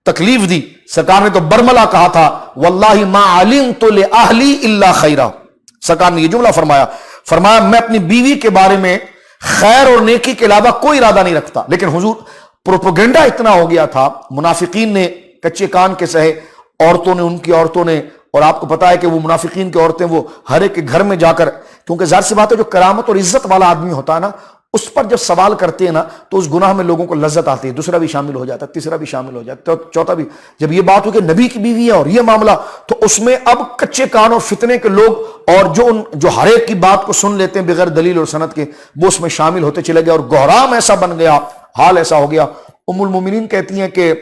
تکلیف دی. سرکار نے تو برملا کہا تھا واللہ ما علمت لأہلی الا خیرا. سرکار نے یہ جملہ فرمایا میں اپنی بیوی کے بارے میں خیر اور نیکی کے علاوہ کوئی ارادہ نہیں رکھتا. لیکن حضور پروپیگنڈا اتنا ہو گیا تھا, منافقین نے کچے کان کے سہے, عورتوں نے, ان کی عورتوں نے, اور آپ کو پتا ہے کہ وہ منافقین کی عورتیں وہ ہر ایک کے گھر میں جا کر, کیونکہ ظاہر سی بات ہے جو کرامت اور عزت والا آدمی ہوتا ہے نا, اس پر جب سوال کرتے ہیں نا تو اس گناہ میں لوگوں کو لذت آتی ہے, دوسرا بھی شامل ہو جاتا ہے, تیسرا بھی شامل ہو جاتا ہے, چوتھا بھی. جب یہ بات ہو کہ نبی کی بیوی ہے اور یہ معاملہ, تو اس میں اب کچے کان اور فتنے کے لوگ اور جو ہر ایک کی بات کو سن لیتے ہیں بغیر دلیل اور سند کے, وہ اس میں شامل ہوتے چلے گئے اور گہرام ایسا بن گیا, حال ایسا ہو گیا. ام المومنین کہتی ہیں کہ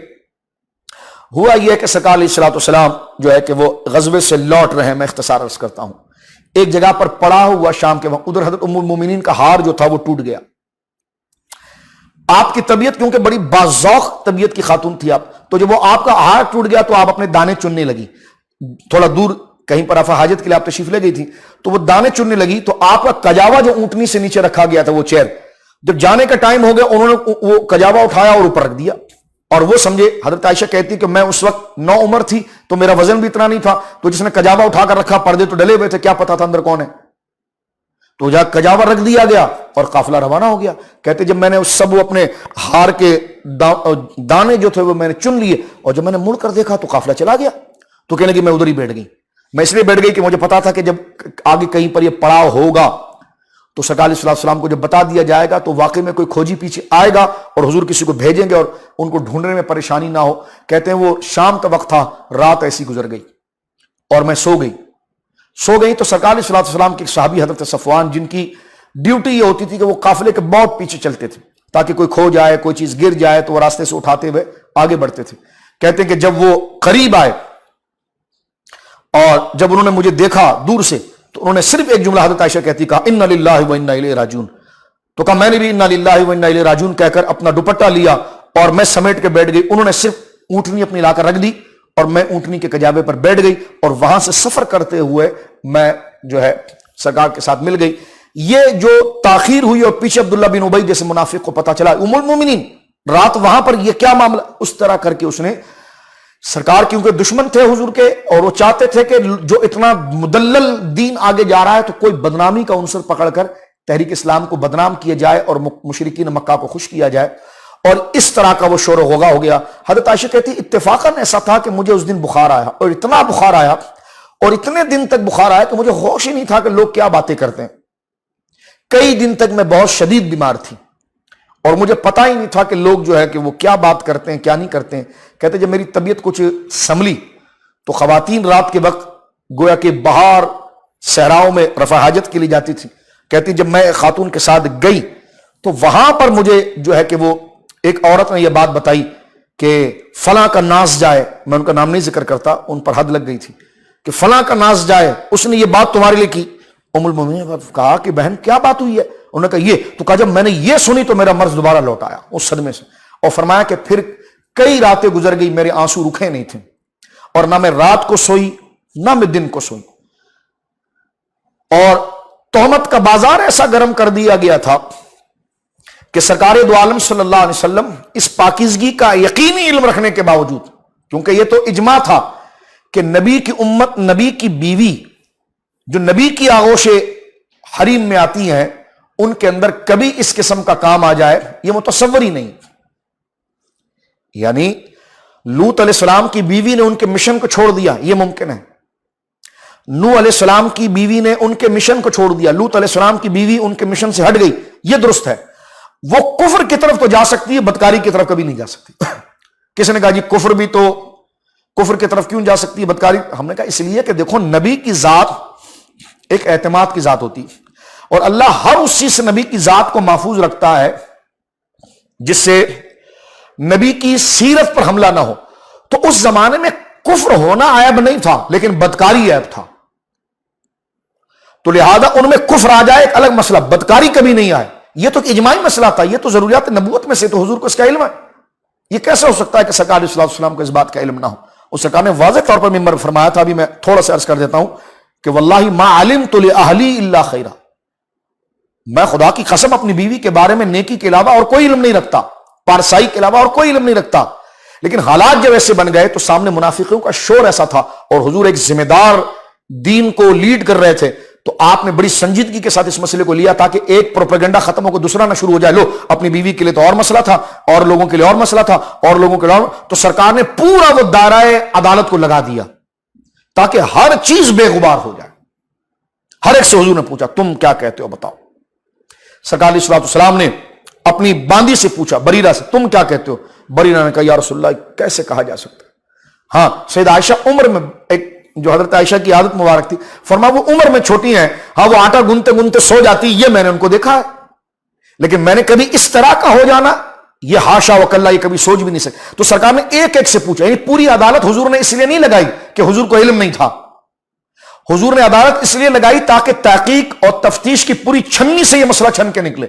ہوا یہ کہ سرکار علیہ الصلوۃ والسلام جو ہے کہ وہ غزوے سے لوٹ رہے ہیں, میں اختصار عرض کرتا ہوں, ایک جگہ پر پڑا ہوا شام کے وقت, ادھر حضرت ام المومنین کا ہار جو تھا وہ ٹوٹ گیا. آپ کی طبیعت کیونکہ بڑی باذوق طبیعت کی خاتون تھی آپ, تو جب وہ آپ کا ہار ٹوٹ گیا تو آپ اپنے دانے چننے لگی. تھوڑا دور کہیں پر رفع حاجت کے لیے آپ تشریف لے گئی تھی, تو وہ دانے چننے لگی, تو آپ کا کجاوا جو اونٹنی سے نیچے رکھا گیا تھا وہ چیئر, جب جانے کا ٹائم ہو گیا انہوں نے وہ کجاوا اٹھایا اور اوپر رکھ دیا. اور وہ سمجھے, حضرت عائشہ کہتی کہ میں اس وقت نو عمر تھی تو میرا وزن بھی اتنا نہیں تھا, تو جس نے کجاوا اٹھا کر رکھا, پردے تو ڈلے ہوئے تھے, کیا پتا تھا اندر کون ہے, تو جا کجاوا رکھ دیا گیا اور قافلہ روانہ ہو گیا. کہتے جب میں نے سب وہ اپنے ہار کے دانے جو تھے وہ میں نے چن لیے, اور جب میں نے مڑ کر دیکھا تو قافلہ چلا گیا. تو کہنے کہ میں ادھر ہی بیٹھ گئی. میں اس لیے بیٹھ گئی کہ مجھے پتا تھا کہ جب آگے کہیں پر یہ پڑاؤ ہوگا تو سرکار علیہ السلام کو جب بتا دیا جائے گا تو واقعی میں کوئی کھوجی پیچھے آئے گا اور حضور کسی کو بھیجیں گے اور ان کو ڈھونڈنے میں پریشانی نہ ہو. کہتے ہیں وہ شام کا وقت تھا, رات ایسی گزر گئی اور میں سو گئی تو سرکار علیہ السلام کے صحابی حضرت صفوان, جن کی ڈیوٹی یہ ہوتی تھی کہ وہ قافلے کے بہت پیچھے چلتے تھے تاکہ کوئی کھو جائے, کوئی چیز گر جائے تو وہ راستے سے اٹھاتے ہوئے آگے بڑھتے تھے. کہتے ہیں کہ جب وہ قریب آئے اور جب انہوں نے مجھے دیکھا دور سے, تو انہوں نے صرف ایک جملہ حضرت عائشہ کہتی کہا انا للہ و انا الیہ راجعون. تو کہا میں نے بھی انا للہ و انا الیہ راجعون کہہ کر اپنا دوپٹہ لیا اور میں سمیٹ کے بیٹھ گئی. انہوں نے صرف اونٹنی اپنی لا کر رکھ دی اور میں اونٹنی کے کجاوے پر بیٹھ گئی اور وہاں سے سفر کرتے ہوئے میں جو ہے سرکار کے ساتھ مل گئی. یہ جو تاخیر ہوئی اور پیچھے عبداللہ بن ابی جیسے منافق کو پتا چلا, ام المومنین رات وہاں پر یہ کیا معاملہ, اس طرح کر کے اس نے, سرکار کیونکہ دشمن تھے حضور کے اور وہ چاہتے تھے کہ جو اتنا مدلل دین آگے جا رہا ہے تو کوئی بدنامی کا عنصر پکڑ کر تحریک اسلام کو بدنام کیا جائے اور مشرکین مکہ کو خوش کیا جائے, اور اس طرح کا وہ شور و غوغا ہو گیا. حضرت عائشہ کہتی اتفاقاً ایسا تھا کہ مجھے اس دن بخار آیا, اور اتنا بخار آیا اور اتنے دن تک بخار آیا کہ مجھے ہوش ہی نہیں تھا کہ لوگ کیا باتیں کرتے ہیں. کئی دن تک میں بہت شدید بیمار تھی اور مجھے پتا ہی نہیں تھا کہ لوگ جو ہے کہ وہ کیا بات کرتے ہیں کیا نہیں کرتے ہیں. کہتے جب میری طبیعت کچھ سنبھلی تو خواتین رات کے وقت گویا کہ باہر صحراؤں میں رفع حاجت کے لیے جاتی تھی. کہتی جب میں خاتون کے ساتھ گئی تو وہاں پر مجھے جو ہے کہ وہ ایک عورت نے یہ بات بتائی کہ فلاں کا ناز جائے, میں ان کا نام نہیں ذکر کرتا, ان پر حد لگ گئی تھی, کہ فلاں کا ناز جائے, اس نے یہ بات تمہارے لیے کی. ام المومنین نے کہا کہ بہن کیا بات ہوئی ہے, انہوں نے کہا یہ, تو کہا جب میں نے یہ سنی تو میرا مرض دوبارہ لوٹ آیا اس صدمے سے, اور فرمایا کہ پھر کئی راتیں گزر گئی, میرے آنسو رکھے نہیں تھے اور نہ میں رات کو سوئی نہ میں دن کو سوئی. اور تہمت کا بازار ایسا گرم کر دیا گیا تھا کہ سرکار دو عالم صلی اللہ علیہ وسلم اس پاکیزگی کا یقینی علم رکھنے کے باوجود, کیونکہ یہ تو اجماع تھا کہ نبی کی امت, نبی کی بیوی جو نبی کی آغوش حریم میں آتی ہیں, ان کے اندر کبھی اس قسم کا کام آ جائے یہ متصور ہی نہیں. یعنی لوط علیہ السلام کی بیوی نے ان کے مشن کو چھوڑ دیا, یہ ممکن ہے. نوح علیہ السلام کی بیوی نے ان کے مشن کو چھوڑ دیا, لوط علیہ السلام کی بیوی ان کے مشن سے ہٹ گئی, یہ درست ہے. وہ کفر کی طرف تو جا سکتی ہے, بدکاری کی طرف کبھی نہیں جا سکتی. کسی نے کہا جی کفر بھی تو, کفر کی طرف کیوں جا سکتی ہے بدکاری؟ ہم نے کہا اس لیے کہ دیکھو نبی کی ذات ایک اعتماد کی ذات ہوتی ہے اور اللہ ہر اس چیز سے نبی کی ذات کو محفوظ رکھتا ہے جس سے نبی کی سیرت پر حملہ نہ ہو. تو اس زمانے میں کفر ہونا عیب نہیں تھا لیکن بدکاری عیب تھا, تو لہذا ان میں کفر آ جائے ایک الگ مسئلہ, بدکاری کبھی نہیں آئے یہ تو اجماعی مسئلہ تھا. یہ تو ضروریات نبوت میں سے, تو حضور کو اس کا علم ہے. یہ کیسے ہو سکتا ہے کہ سرکار علیہ السلام کو اس بات کا علم نہ ہو؟ اور سرکار نے واضح طور پر ممبر فرمایا تھا, ابھی میں تھوڑا سا عرض کر دیتا ہوں کہ واللہ ما علمت لأہلی الا خیرا, میں خدا کی قسم اپنی بیوی کے بارے میں نیکی کے علاوہ اور کوئی علم نہیں رکھتا، پارسائی کے علاوہ اور کوئی علم نہیں رکھتا، لیکن حالات جب ایسے بن گئے تو سامنے منافقوں کا شور ایسا تھا اور حضور ایک ذمہ دار دین کو لیڈ کر رہے تھے، تو آپ نے بڑی سنجیدگی کے ساتھ اس مسئلے کو لیا تاکہ ایک پروپیگنڈا ختم ہو کے دوسرا نہ شروع ہو جائے، لو اپنی بیوی کے لیے تو اور مسئلہ تھا، اور لوگوں کے لیے اور مسئلہ تھا، اور لوگوں کے لیے اور، تو سرکار نے پورا وہ دائرہ عدالت کو لگا دیا تاکہ ہر چیز بے غبار ہو جائے۔ ہر ایک سے حضور نے پوچھا تم کیا کہتے ہو بتاؤ۔ سرکار علیہ الصلوۃ والسلام نے اپنی باندی سے پوچھا، بریرہ سے، تم کیا کہتے ہو؟ بریرہ نے کہا یا رسول اللہ کیسے کہا جا سکتا ہے؟ ہاں سید عائشہ عمر میں، ایک جو حضرت عائشہ کی عادت مبارک تھی، فرمایا وہ عمر میں چھوٹی ہیں، ہاں وہ آٹا گنتے گنتے سو جاتی، یہ میں نے ان کو دیکھا ہے، لیکن میں نے کبھی اس طرح کا ہو جانا یہ ہاشا وکلا، یہ کبھی سوچ بھی نہیں سکتے۔ تو سرکار نے ایک ایک سے پوچھا، یعنی پوری عدالت حضور نے اس لیے نہیں لگائی کہ حضور کو علم نہیں تھا، حضور نے عدالت اس لیے لگائی تاکہ تحقیق اور تفتیش کی پوری چھننی سے یہ مسئلہ چھن کے نکلے،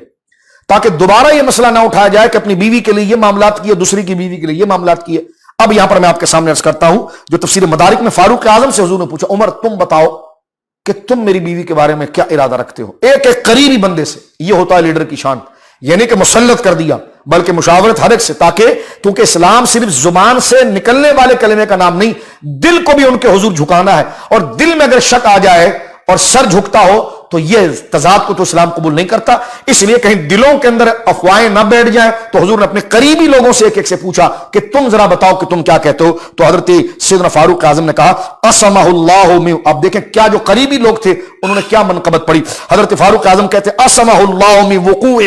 تاکہ دوبارہ یہ مسئلہ نہ اٹھایا جائے کہ اپنی بیوی کے لیے یہ معاملات کیے، دوسری کی بیوی کے لیے یہ معاملات کیے۔ اب یہاں پر میں آپ کے سامنے عرض کرتا ہوں جو تفسیر مدارک میں فاروق اعظم سے حضور نے پوچھا، عمر تم بتاؤ کہ تم میری بیوی کے بارے میں کیا ارادہ رکھتے ہو؟ ایک ایک قریبی بندے سے، یہ ہوتا ہے لیڈر کی شان، یعنی کہ مسلط کر دیا، بلکہ مشاورت ہر ایک سے، تاکہ کیونکہ اسلام صرف زبان سے نکلنے والے کلمے کا نام نہیں، دل کو بھی ان کے حضور جھکانا ہے، اور دل میں اگر شک آ جائے اور سر جھکتا ہو تو یہ تضاد کو تو اسلام قبول نہیں کرتا، اس لیے کہیں دلوں کے اندر افواہیں نہ بیٹھ جائیں، تو حضور نے اپنے قریبی لوگوں سے ایک ایک سے پوچھا کہ تم ذرا بتاؤ کہ تم کیا کہتے ہو؟ تو حضرت سیدنا فاروق اعظم نے کہا اسمہ اللہ من، اب دیکھیں کیا جو قریبی لوگ تھے انہوں نے کیا منقبت پڑھی۔ حضرت فاروق اعظم کہتے اسمہ اللہ من وقوع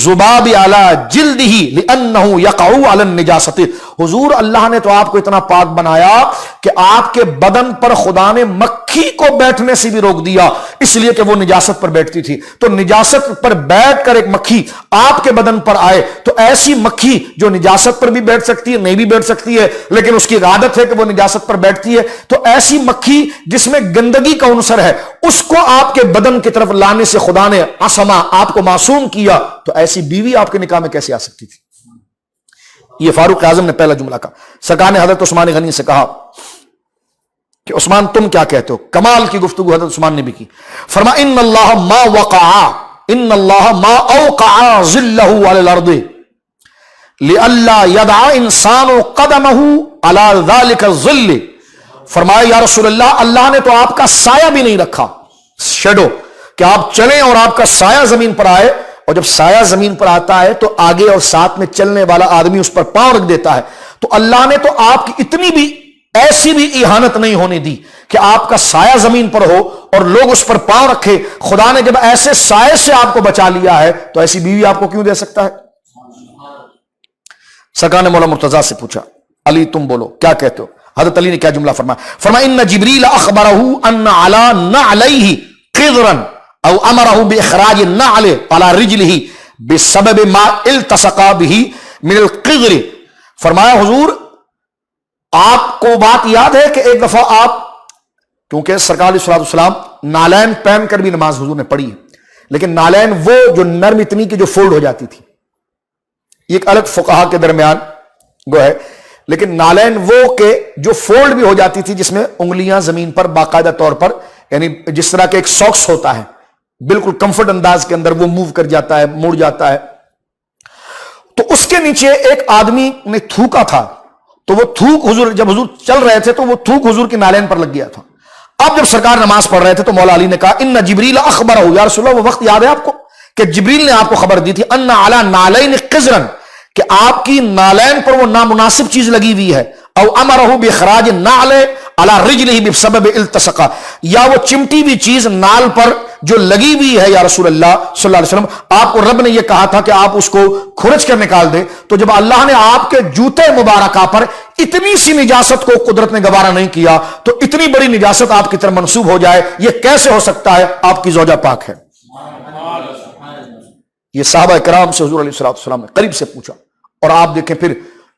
ذباب علی جلدہ لانہ یقع علی النجاست، حضور اللہ نے تو آپ کو اتنا پاک بنایا کہ آپ کے بدن پر خدا نے مکھی کو بیٹھنے سے بھی روک دیا، اس لیے کہ وہ نجاست پر بیٹھتی تھی، تو نجاست پر بیٹھ کر ایک مکھی آپ کے بدن پر آئے تو ایسی مکھی جو نجاست پر بھی بیٹھ سکتی ہے، نہیں بھی بیٹھ سکتی ہے، لیکن اس کی عادت ہے کہ وہ نجاست پر بیٹھتی ہے، تو ایسی مکھی جس میں گندگی کا عنصر ہے اس کو آپ کے بدن کی طرف لانے سے خدا نے عصمہ آپ کو معصوم کیا، تو ایسی بیوی آپ کے نکاح میں کیسے آ سکتی تھی؟ یہ فاروق اعظم نے پہلا جملہ کہا۔ سرکار نے حضرت عثمان غنی سے کہا کہ عثمان تم کیا کہتے ہو؟ کمال کی گفتگو حضرت عثمان نے بھی کی، فرمایا ان اللہ ما وقع، ان اللہ ما اوقع ظلہ علی الارض لئلا یدع انسان قدمہ علی ذلک الظل، فرمایا یا رسول اللہ اللہ نے تو آپ کا سایہ بھی نہیں رکھا، شیڈو، کہ آپ چلیں اور آپ کا سایہ زمین پر آئے، اور جب سایہ زمین پر آتا ہے تو آگے اور ساتھ میں چلنے والا آدمی اس پر پاؤں رکھ دیتا ہے، تو اللہ نے تو آپ کی اتنی بھی ایسی بھی اہانت نہیں ہونے دی کہ آپ کا سایہ زمین پر ہو اور لوگ اس پر پاؤں رکھے۔ خدا نے جب ایسے سائے سے آپ کو بچا لیا ہے تو ایسی بیوی آپ کو کیوں دے سکتا ہے؟ سرکار نے مولا مرتضیٰ سے پوچھا علی تم بولو کیا کہتے ہو؟ حضرت علی نے کیا جملہ فرمایا؟ فرمایا ان جبریل اخبرہ ان علی نعلیہ قدرا او امرہ باخراج النعل علی رجلہ بسبب ما التصق بہ من القدر، فرمایا حضور آپ کو بات یاد ہے کہ ایک دفعہ آپ، کیونکہ سرکار علیہ السلام نالین پہن کر بھی نماز حضور نے پڑھی ہے، لیکن نالین وہ جو نرم اتنی کی جو فولڈ ہو جاتی تھی، یہ ایک الگ فقہا کے درمیان گو ہے، لیکن نالین وہ کہ جو فولڈ بھی ہو جاتی تھی جس میں انگلیاں زمین پر باقاعدہ طور پر، یعنی جس طرح کے ایک ساکس ہوتا ہے بالکل کمفرٹ انداز کے اندر وہ موو کر جاتا ہے، مڑ جاتا ہے، تو اس کے نیچے ایک آدمی نے تھوکا تھا، تو وہ تھوک حضور جب حضور چل رہے تھے تو وہ تھوک حضور کی نالین پر لگ گیا تھا۔ اب جب سرکار نماز پڑھ رہے تھے تو مولا علی نے کہا ان جبریل اخبرہ، یا رسول اللہ وہ وقت یاد ہے آپ کو کہ جبریل نے آپ کو خبر دی تھی ان علی نالین قذرا، کہ آپ کی نالین پر وہ نامناسب چیز لگی ہوئی ہے، او امرہ باخراج النعل علی رجلہ بسبب التصق، یا وہ چمٹی ہوئی چیز نال پر جو لگی ہوئی ہے یا رسول اللہ صلی اللہ علیہ وسلم، آپ کو رب نے یہ کہا تھا کہ آپ اس کو کھرچ کر نکال دیں، تو جب اللہ نے آپ کے جوتے مبارکہ پر اتنی سی نجاست کو قدرت نے گوارا نہیں کیا تو اتنی بڑی نجاست آپ کی طرف منسوب ہو جائے، یہ کیسے ہو سکتا ہے؟ آپ کی زوجہ پاک ہے۔ یہ صحابہ کرام سے حضور علیہ السلام نے قریب سے پوچھا، اور آپ دیکھیں پھر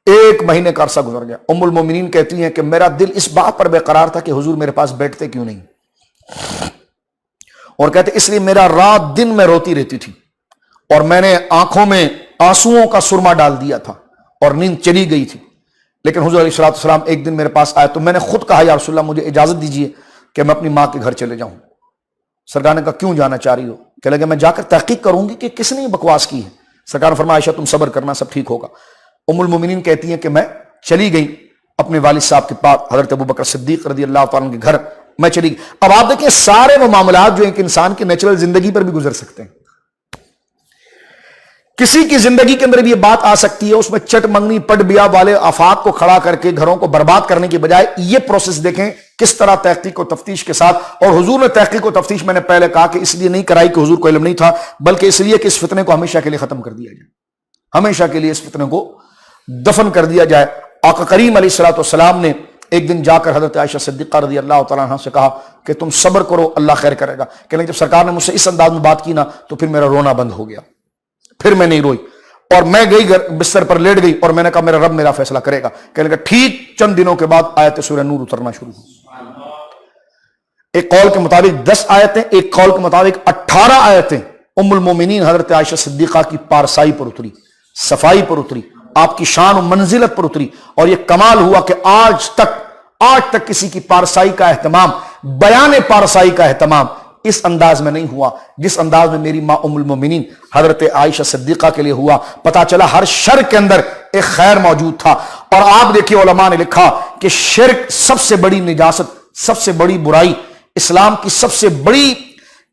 ایک مہینے کا عرصہ گزر گیا۔ ام المومنین کہتی ہیں کہ میرا دل اس بات پر بے قرار تھا کہ حضور میرے پاس بیٹھتے کیوں نہیں، اور کہتے اس لیے میرا رات دن میں روتی رہتی تھی، اور میں نے آنکھوں میں آنسوؤں کا سرما ڈال دیا تھا اور نیند چلی گئی تھی، لیکن حضور علیہ السلام ایک دن میرے پاس آئے تو میں نے خود کہا یا رسول اللہ مجھے اجازت دیجیے کہ میں اپنی ماں کے گھر چلے جاؤں۔ سرکار نے کہا کیوں جانا چاہ رہی ہو؟ کہ لگے میں جا کر تحقیق کروں گی کہ کس نے یہ بکواس کی ہے. سرکار نے فرمایا عائشہ تم صبر کرنا، سب ٹھیک ہوگا. ام المومنین کہتی ہیں کہ میں چلی گئی اپنے والد صاحب کے پاس، حضرت ابوبکر صدیق رضی اللہ تعالیٰ کے گھر میں چلی گئی. اب آپ دیکھیں سارے وہ معاملات جو ایک انسان کی نیچرل زندگی پر بھی گزر سکتے ہیں. کسی کی زندگی کے اندر بھی یہ بات آ سکتی ہے، اس میں چٹ منگنی پٹ بیا والے آفات کو کھڑا کر کے گھروں کو برباد کرنے کی بجائے یہ پروسیس دیکھیں کس طرح تحقیق و تفتیش کے ساتھ. اور حضور نے تحقیق و تفتیش میں نے پہلے کہا کہ اس لیے نہیں کرائی کہ حضور کو علم نہیں تھا، بلکہ اس لیے کہ اس فتنے کو ہمیشہ کے لیے ختم کر دیا جائے، ہمیشہ کے لیے اس فتنے کو دفن کر دیا جائے. آقا کریم علیہ الصلوۃ والسلام نے ایک دن جا کر حضرت عائشہ صدیقہ رضی اللہ تعالیٰ عنہ سے کہا کہ تم صبر کرو، اللہ خیر کرے گا. کہ جب سرکار نے مجھ سے اس انداز میں بات کی نا تو پھر میرا رونا بند ہو گیا، پھر میں نہیں روئی اور میں گئی بستر پر لیٹ گئی اور میں نے کہا میرا رب میرا فیصلہ کرے گا. کہنے لگا ٹھیک چند دنوں کے بعد آیت سورہ نور اترنا شروع ہوئی. ایک قول کے مطابق 10 آیتیں، ایک قول کے مطابق 18 آیتیں ام المومنین حضرت عائشہ صدیقہ کی پارسائی پر اتری، صفائی پر اتری، آپ کی شان و منزلت پر اتری. اور یہ کمال ہوا کہ آج تک کسی کی پارسائی کا اہتمام، بیان پارسائی کا اہتمام اس انداز میں نہیں ہوا جس انداز میں میری ماں ام المومنین حضرت عائشہ صدیقہ کے لیے ہوا. پتا چلا ہر شر کے اندر ایک خیر موجود تھا. اور آپ دیکھیے علماء نے لکھا کہ شرک سب سے بڑی نجاست، سب سے بڑی برائی، اسلام کی سب سے بڑی،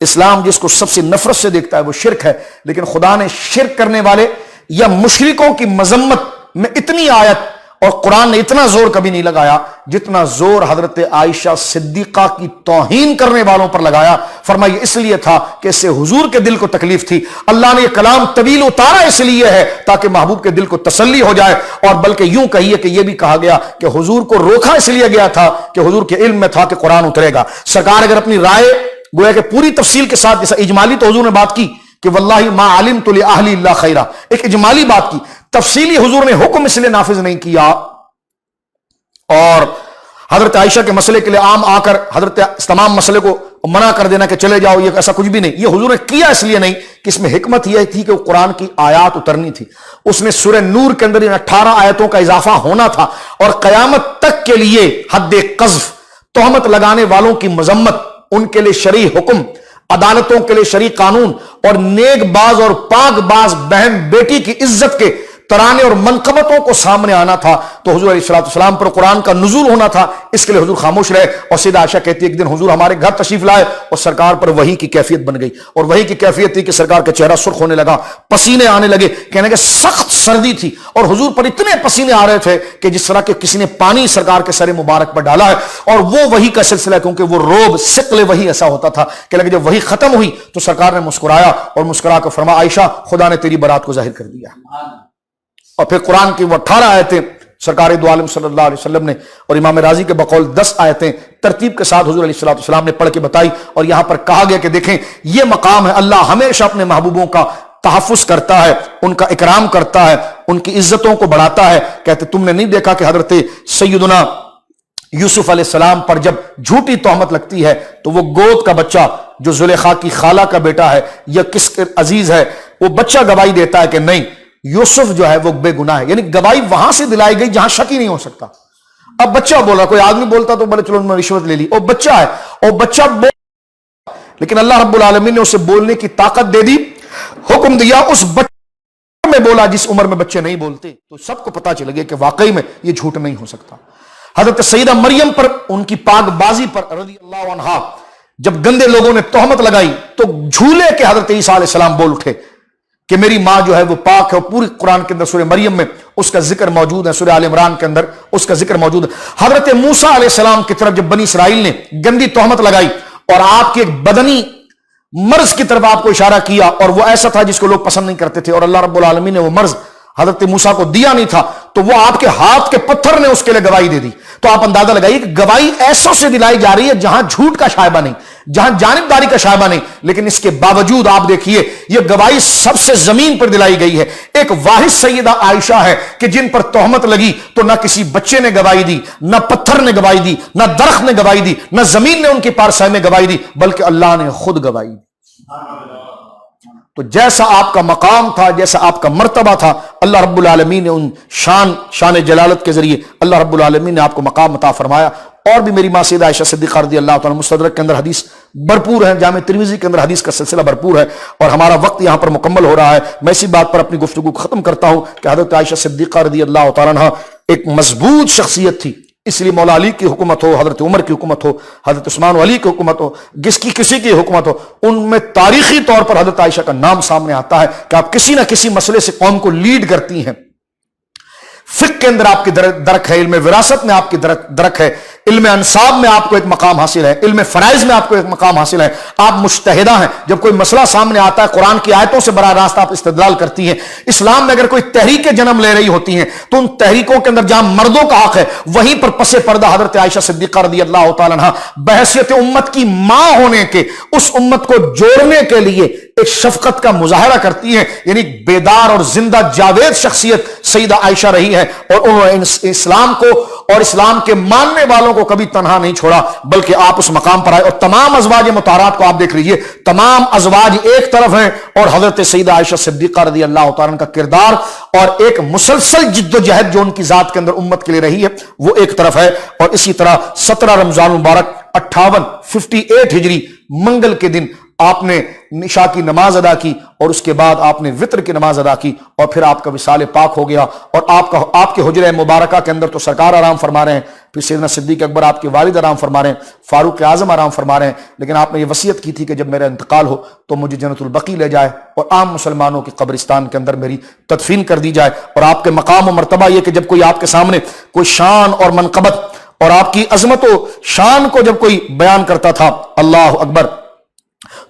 اسلام جس کو سب سے نفرت سے دیکھتا ہے وہ شرک ہے. لیکن خدا نے شرک کرنے والے یا مشرکوں کی مذمت میں اتنی آیت اور قرآن نے اتنا زور کبھی نہیں لگایا جتنا زور حضرت عائشہ صدیقہ کی توہین کرنے والوں پر لگایا. فرمایا اس لیے تھا کہ اس سے حضور کے دل کو تکلیف تھی. اللہ نے یہ کلام طویل اتارا اس لیے ہے تاکہ محبوب کے دل کو تسلی ہو جائے. اور بلکہ یوں کہیے کہ یہ بھی کہا گیا کہ حضور کو روکا اس لیے گیا تھا کہ حضور کے علم میں تھا کہ قرآن اترے گا. سرکار اگر اپنی رائے گویا کہ پوری تفصیل کے ساتھ، جیسا اجمالی تو حضور نے بات کی کہ واللہ ما علمت لأہل اللہ خیرہ، ایک اجمالی بات کی، تفصیلی حضور نے حکم اس لیے نافذ نہیں کیا. اور حضرت عائشہ کے مسئلے کے لیے عام آ کر حضرت تمام مسئلے کو منع کر دینا کہ چلے جاؤ، یہ ایسا کچھ بھی نہیں. یہ حضور نے کیا اس لیے نہیں کہ اس میں حکمت یہ تھی کہ وہ قرآن کی آیات اترنی تھی. اس نے سورہ نور کے اندر 18 آیتوں کا اضافہ ہونا تھا اور قیامت تک کے لیے حد قذف، تہمت لگانے والوں کی مذمت، ان کے لیے شرعی حکم، عدالتوں کے لیے شرعی قانون اور نیک باز اور پاک باز بہن بیٹی کی عزت کے ترانے اور منقبتوں کو سامنے آنا تھا. تو حضور علیہ السلام پر قرآن کا نزول ہونا تھا، اس کے لیے حضور خاموش رہے. اور سیدہ عائشہ کہتی ہے ایک دن حضور ہمارے گھر تشریف لائے اور سرکار پر وحی کی کیفیت بن گئی. اور وحی کی کیفیت تھی کہ سرکار کا چہرہ سرخ ہونے لگا، پسینے آنے لگے، کہنے کہ سخت سردی تھی اور حضور پر اتنے پسینے آ رہے تھے کہ جس طرح کہ کسی نے پانی سرکار کے سر مبارک پر ڈالا ہے. اور وہ وحی کا سلسلہ، کیونکہ وہ روب ثقل وحی ایسا ہوتا تھا کہ لگے جب وحی ختم ہوئی تو سرکار نے مسکرایا اور مسکرا کر فرمایا عائشہ خدا نے تیری برات کو ظاہر کر دیا. اور پھر قرآن کی وہ 18 آیتیں سرکار دو عالم صلی اللہ علیہ وسلم نے اور امام راضی کے بقول 10 آیتیں ترتیب کے ساتھ حضور علیہ السلام نے پڑھ کے بتائی. اور یہاں پر کہا گیا کہ دیکھیں یہ مقام ہے، اللہ ہمیشہ اپنے محبوبوں کا تحفظ کرتا ہے، ان کا اکرام کرتا ہے، ان کی عزتوں کو بڑھاتا ہے. کہتے تم نے نہیں دیکھا کہ حضرت سیدنا یوسف علیہ السلام پر جب جھوٹی تہمت لگتی ہے تو وہ گود کا بچہ جو زلیخا کی خالہ کا بیٹا ہے یا کس عزیز ہے، وہ بچہ گواہی دیتا ہے کہ نہیں یوسف جو ہے وہ بے گناہ ہے. یعنی گواہی وہاں سے دلائی گئی جہاں شک ہی نہیں ہو سکتا. اب بچہ بول رہا، کوئی آدمی بولتا تو بولے چلو میں رشوت لے لی، اور بچہ ہے اور بچہ لیکن اللہ رب العالمین نے اسے بولنے کی طاقت دے دی، حکم دیا اس بچے میں بولا جس عمر میں بچے نہیں بولتے. تو سب کو پتا چل گیا کہ واقعی میں یہ جھوٹ نہیں ہو سکتا. حضرت سیدہ مریم پر ان کی پاک بازی پر رضی اللہ عنہا جب گندے لوگوں نے تہمت لگائی تو جھولے کے حضرت عیسیٰ علیہ السلام بول اٹھے کہ میری ماں جو ہے وہ پاک ہے. اور پوری قرآن کے اندر سورہ مریم میں اس کا ذکر موجود ہے، سورہ آل عمران کے اندر اس کا ذکر موجود ہے. حضرت موسیٰ علیہ السلام کی طرف جب بنی اسرائیل نے گندی تہمت لگائی اور آپ کے ایک بدنی مرض کی طرف آپ کو اشارہ کیا اور وہ ایسا تھا جس کو لوگ پسند نہیں کرتے تھے اور اللہ رب العالمین نے وہ مرض حضرت موسیٰ کو دیا نہیں تھا تو وہ آپ کے ہاتھ کے پتھر نے اس کے لیے گواہی دے دی. تو آپ اندازہ لگائیے کہ گواہی ایسوں سے دلائی جا رہی ہے جہاں جھوٹ کا شائبہ نہیں، جہاں جانبداری کا شائبہ نہیں. لیکن اس کے باوجود آپ دیکھیے یہ گواہی سب سے زمین پر دلائی گئی ہے. ایک واحد سیدہ عائشہ ہے کہ جن پر تہمت لگی تو نہ کسی بچے نے گواہی دی، نہ پتھر نے گواہی دی، نہ درخت نے گواہی دی، نہ زمین نے ان کی پارسائی میں گواہی دی، بلکہ اللہ نے خود گواہی دی. تو جیسا آپ کا مقام تھا، جیسا آپ کا مرتبہ تھا، اللہ رب العالمین نے ان شان جلالت کے ذریعے اللہ رب العالمین نے آپ کو مقام عطا فرمایا۔ اور بھی میری ماں سیدہ عائشہ صدیقہ رضی اللہ تعالیٰ، مستدرک کے اندر حدیث بھرپور ہے، جامع ترمذی کے اندر حدیث کا سلسلہ بھرپور ہے، اور ہمارا وقت یہاں پر مکمل ہو رہا ہے۔ میں اسی بات پر اپنی گفتگو کو ختم کرتا ہوں کہ حضرت عائشہ صدیقہ رضی اللہ تعالیٰ عنہا ایک مضبوط شخصیت تھی، اس لیے مولا علی کی حکومت ہو، حضرت عمر کی حکومت ہو، حضرت عثمان علی کی حکومت ہو، کسی کی حکومت ہو، ان میں تاریخی طور پر حضرت عائشہ کا نام سامنے آتا ہے کہ آپ کسی نہ کسی مسئلے سے قوم کو لیڈ کرتی ہیں۔ فقہ کے اندر آپ کی درک ہے، علم وراثت میں آپ کی درک ہے، علم انصاب میں آپ کو ایک مقام حاصل ہے، علم فرائض میں آپ کو ایک مقام حاصل ہے، آپ مجتہدہ ہیں۔ جب کوئی مسئلہ سامنے آتا ہے قرآن کی آیتوں سے براہ راست آپ استدلال کرتی ہیں۔ اسلام میں اگر کوئی تحریکیں جنم لے رہی ہوتی ہیں تو ان تحریکوں کے اندر جہاں مردوں کا حق ہے وہیں پر پس پردہ حضرت عائشہ صدیقہ رضی اللہ تعالیٰ عنہ بحیثیت امت کی ماں ہونے کے، اس امت کو جوڑنے کے لیے ایک شفقت کا مظاہرہ کرتی ہیں، یعنی بیدار اور زندہ جاوید شخصیت سیدہ عائشہ رہی ہے، اور انہوں نے اسلام کو اور اسلام کے ماننے والوں کو کبھی تنہا نہیں چھوڑا، بلکہ آپ اس مقام پر آئے۔ اور تمام ازواج مطہرات کو آپ دیکھ لیجئے، تمام ازواج ایک طرف ہیں، اور حضرت سیدہ عائشہ صدیقہ رضی اللہ تعالیٰ عنہ کا کردار اور ایک مسلسل جد و جہد جو ان کی ذات کے اندر امت کے لیے رہی ہے وہ ایک طرف ہے۔ اور اسی طرح 17 رمضان مبارک 58 ہجری منگل کے دن آپ نے عشاء کی نماز ادا کی، اور اس کے بعد آپ نے وطر کی نماز ادا کی، اور پھر آپ کا وصال پاک ہو گیا، اور آپ کے حجرہ مبارکہ کے اندر تو سرکار آرام فرما رہے ہیں، پھر سیدنا صدیق اکبر آپ کے والد آرام فرما رہے ہیں، فاروق اعظم آرام فرما رہے ہیں، لیکن آپ نے یہ وصیت کی تھی کہ جب میرا انتقال ہو تو مجھے جنت البقیع لے جائے اور عام مسلمانوں کے قبرستان کے اندر میری تدفین کر دی جائے۔ اور آپ کے مقام و مرتبہ یہ کہ جب کوئی آپ کے سامنے کوئی شان اور منقبت اور آپ کی عظمت و شان کو جب کوئی بیان کرتا تھا، اللہ اکبر،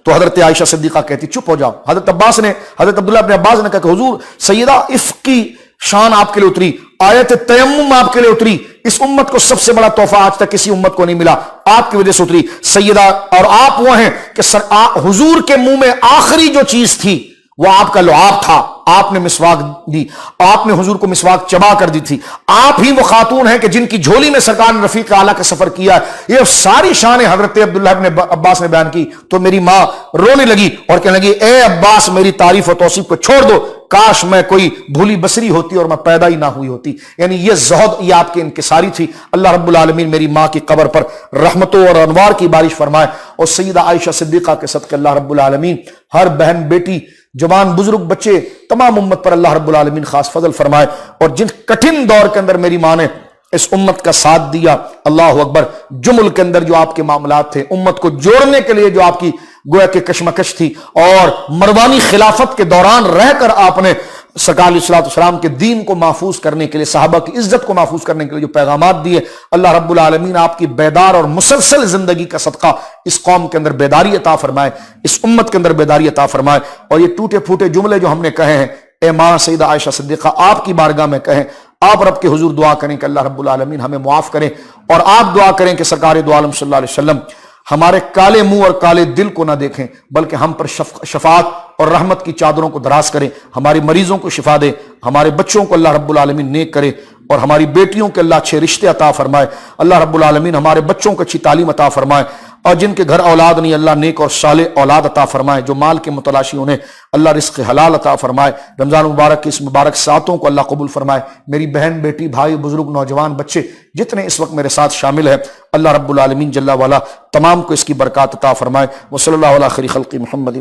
تو حضرت عائشہ صدیقہ کہتی چپ ہو جاؤ۔ حضرت عبداللہ بن عباس نے کہا کہ حضور سیدہ عفق کی شان آپ کے لیے اتری، آیت تیمم آپ کے لیے اتری، اس امت کو سب سے بڑا تحفہ آج تک کسی امت کو نہیں ملا، آپ کی وجہ سے اتری سیدہ۔ اور آپ وہ ہیں کہ حضور کے منہ میں آخری جو چیز تھی وہ آپ کا لعاب تھا، آپ نے مسواک دی، آپ نے حضور کو مسواک چبا کر دی تھی، آپ ہی وہ خاتون ہیں کہ جن کی جھولی میں سرکار نے رفیق اعلیٰ کا سفر کیا ہے۔ یہ ساری شانیں حضرت عبداللہ بن عباس نے بیان کی تو میری ماں رونے لگی اور کہنے لگی اے عباس میری تعریف و توصیف کو چھوڑ دو، کاش میں کوئی بھولی بصری ہوتی اور میں پیدا ہی نہ ہوئی ہوتی۔ یعنی یہ زہد یہ آپ کے انکساری تھی۔ اللہ رب العالمین میری ماں کی قبر پر رحمتوں اور انوار کی بارش فرمائے، اور سیدہ عائشہ صدیقہ کے صدقے اللہ رب العالمین ہر بہن بیٹی جوان بزرگ بچے تمام امت پر اللہ رب العالمین خاص فضل فرمائے۔ اور جن کٹھن دور کے اندر میری ماں نے اس امت کا ساتھ دیا، اللہ اکبر، جمل کے اندر جو آپ کے معاملات تھے، امت کو جوڑنے کے لیے جو آپ کی گویا کہ کشمکش تھی، اور مروانی خلافت کے دوران رہ کر آپ نے سرکار علیہ الصلوۃ والسلام کے دین کو محفوظ کرنے کے لیے، صحابہ کی عزت کو محفوظ کرنے کے لیے جو پیغامات دیے، اللہ رب العالمین آپ کی بیدار اور مسلسل زندگی کا صدقہ اس قوم کے اندر بیداری عطا فرمائے، اس امت کے اندر بیداری عطا فرمائے۔ اور یہ ٹوٹے پھوٹے جملے جو ہم نے کہے ہیں، اے ماں سیدہ عائشہ صدیقہ آپ کی بارگاہ میں کہیں، آپ رب کے حضور دعا کریں کہ اللہ رب العالمین ہمیں معاف کریں، اور آپ دعا کریں کہ سرکار دو عالم صلی اللہ علیہ وسلم ہمارے کالے منہ اور کالے دل کو نہ دیکھیں، بلکہ ہم پر شفاعت اور رحمت کی چادروں کو دراز کریں، ہماری مریضوں کو شفا دے، ہمارے بچوں کو اللہ رب العالمین نیک کرے، اور ہماری بیٹیوں کے اللہ اچھے رشتے عطا فرمائے، اللہ رب العالمین ہمارے بچوں کو اچھی تعلیم عطا فرمائے، اور جن کے گھر اولاد نہیں اللہ نیک اور صالح اولاد عطا فرمائے، جو مال کے متلاشی انہیں اللہ رزق حلال عطا فرمائے، رمضان مبارک کی اس مبارک ساعتوں کو اللہ قبول فرمائے۔ میری بہن بیٹی بھائی بزرگ نوجوان بچے جتنے اس وقت میرے ساتھ شامل ہیں، اللہ رب العالمین جل وعلا تمام کو اس کی برکات عطا فرمائے۔ وصلی اللہ علی خیر خلق محمد۔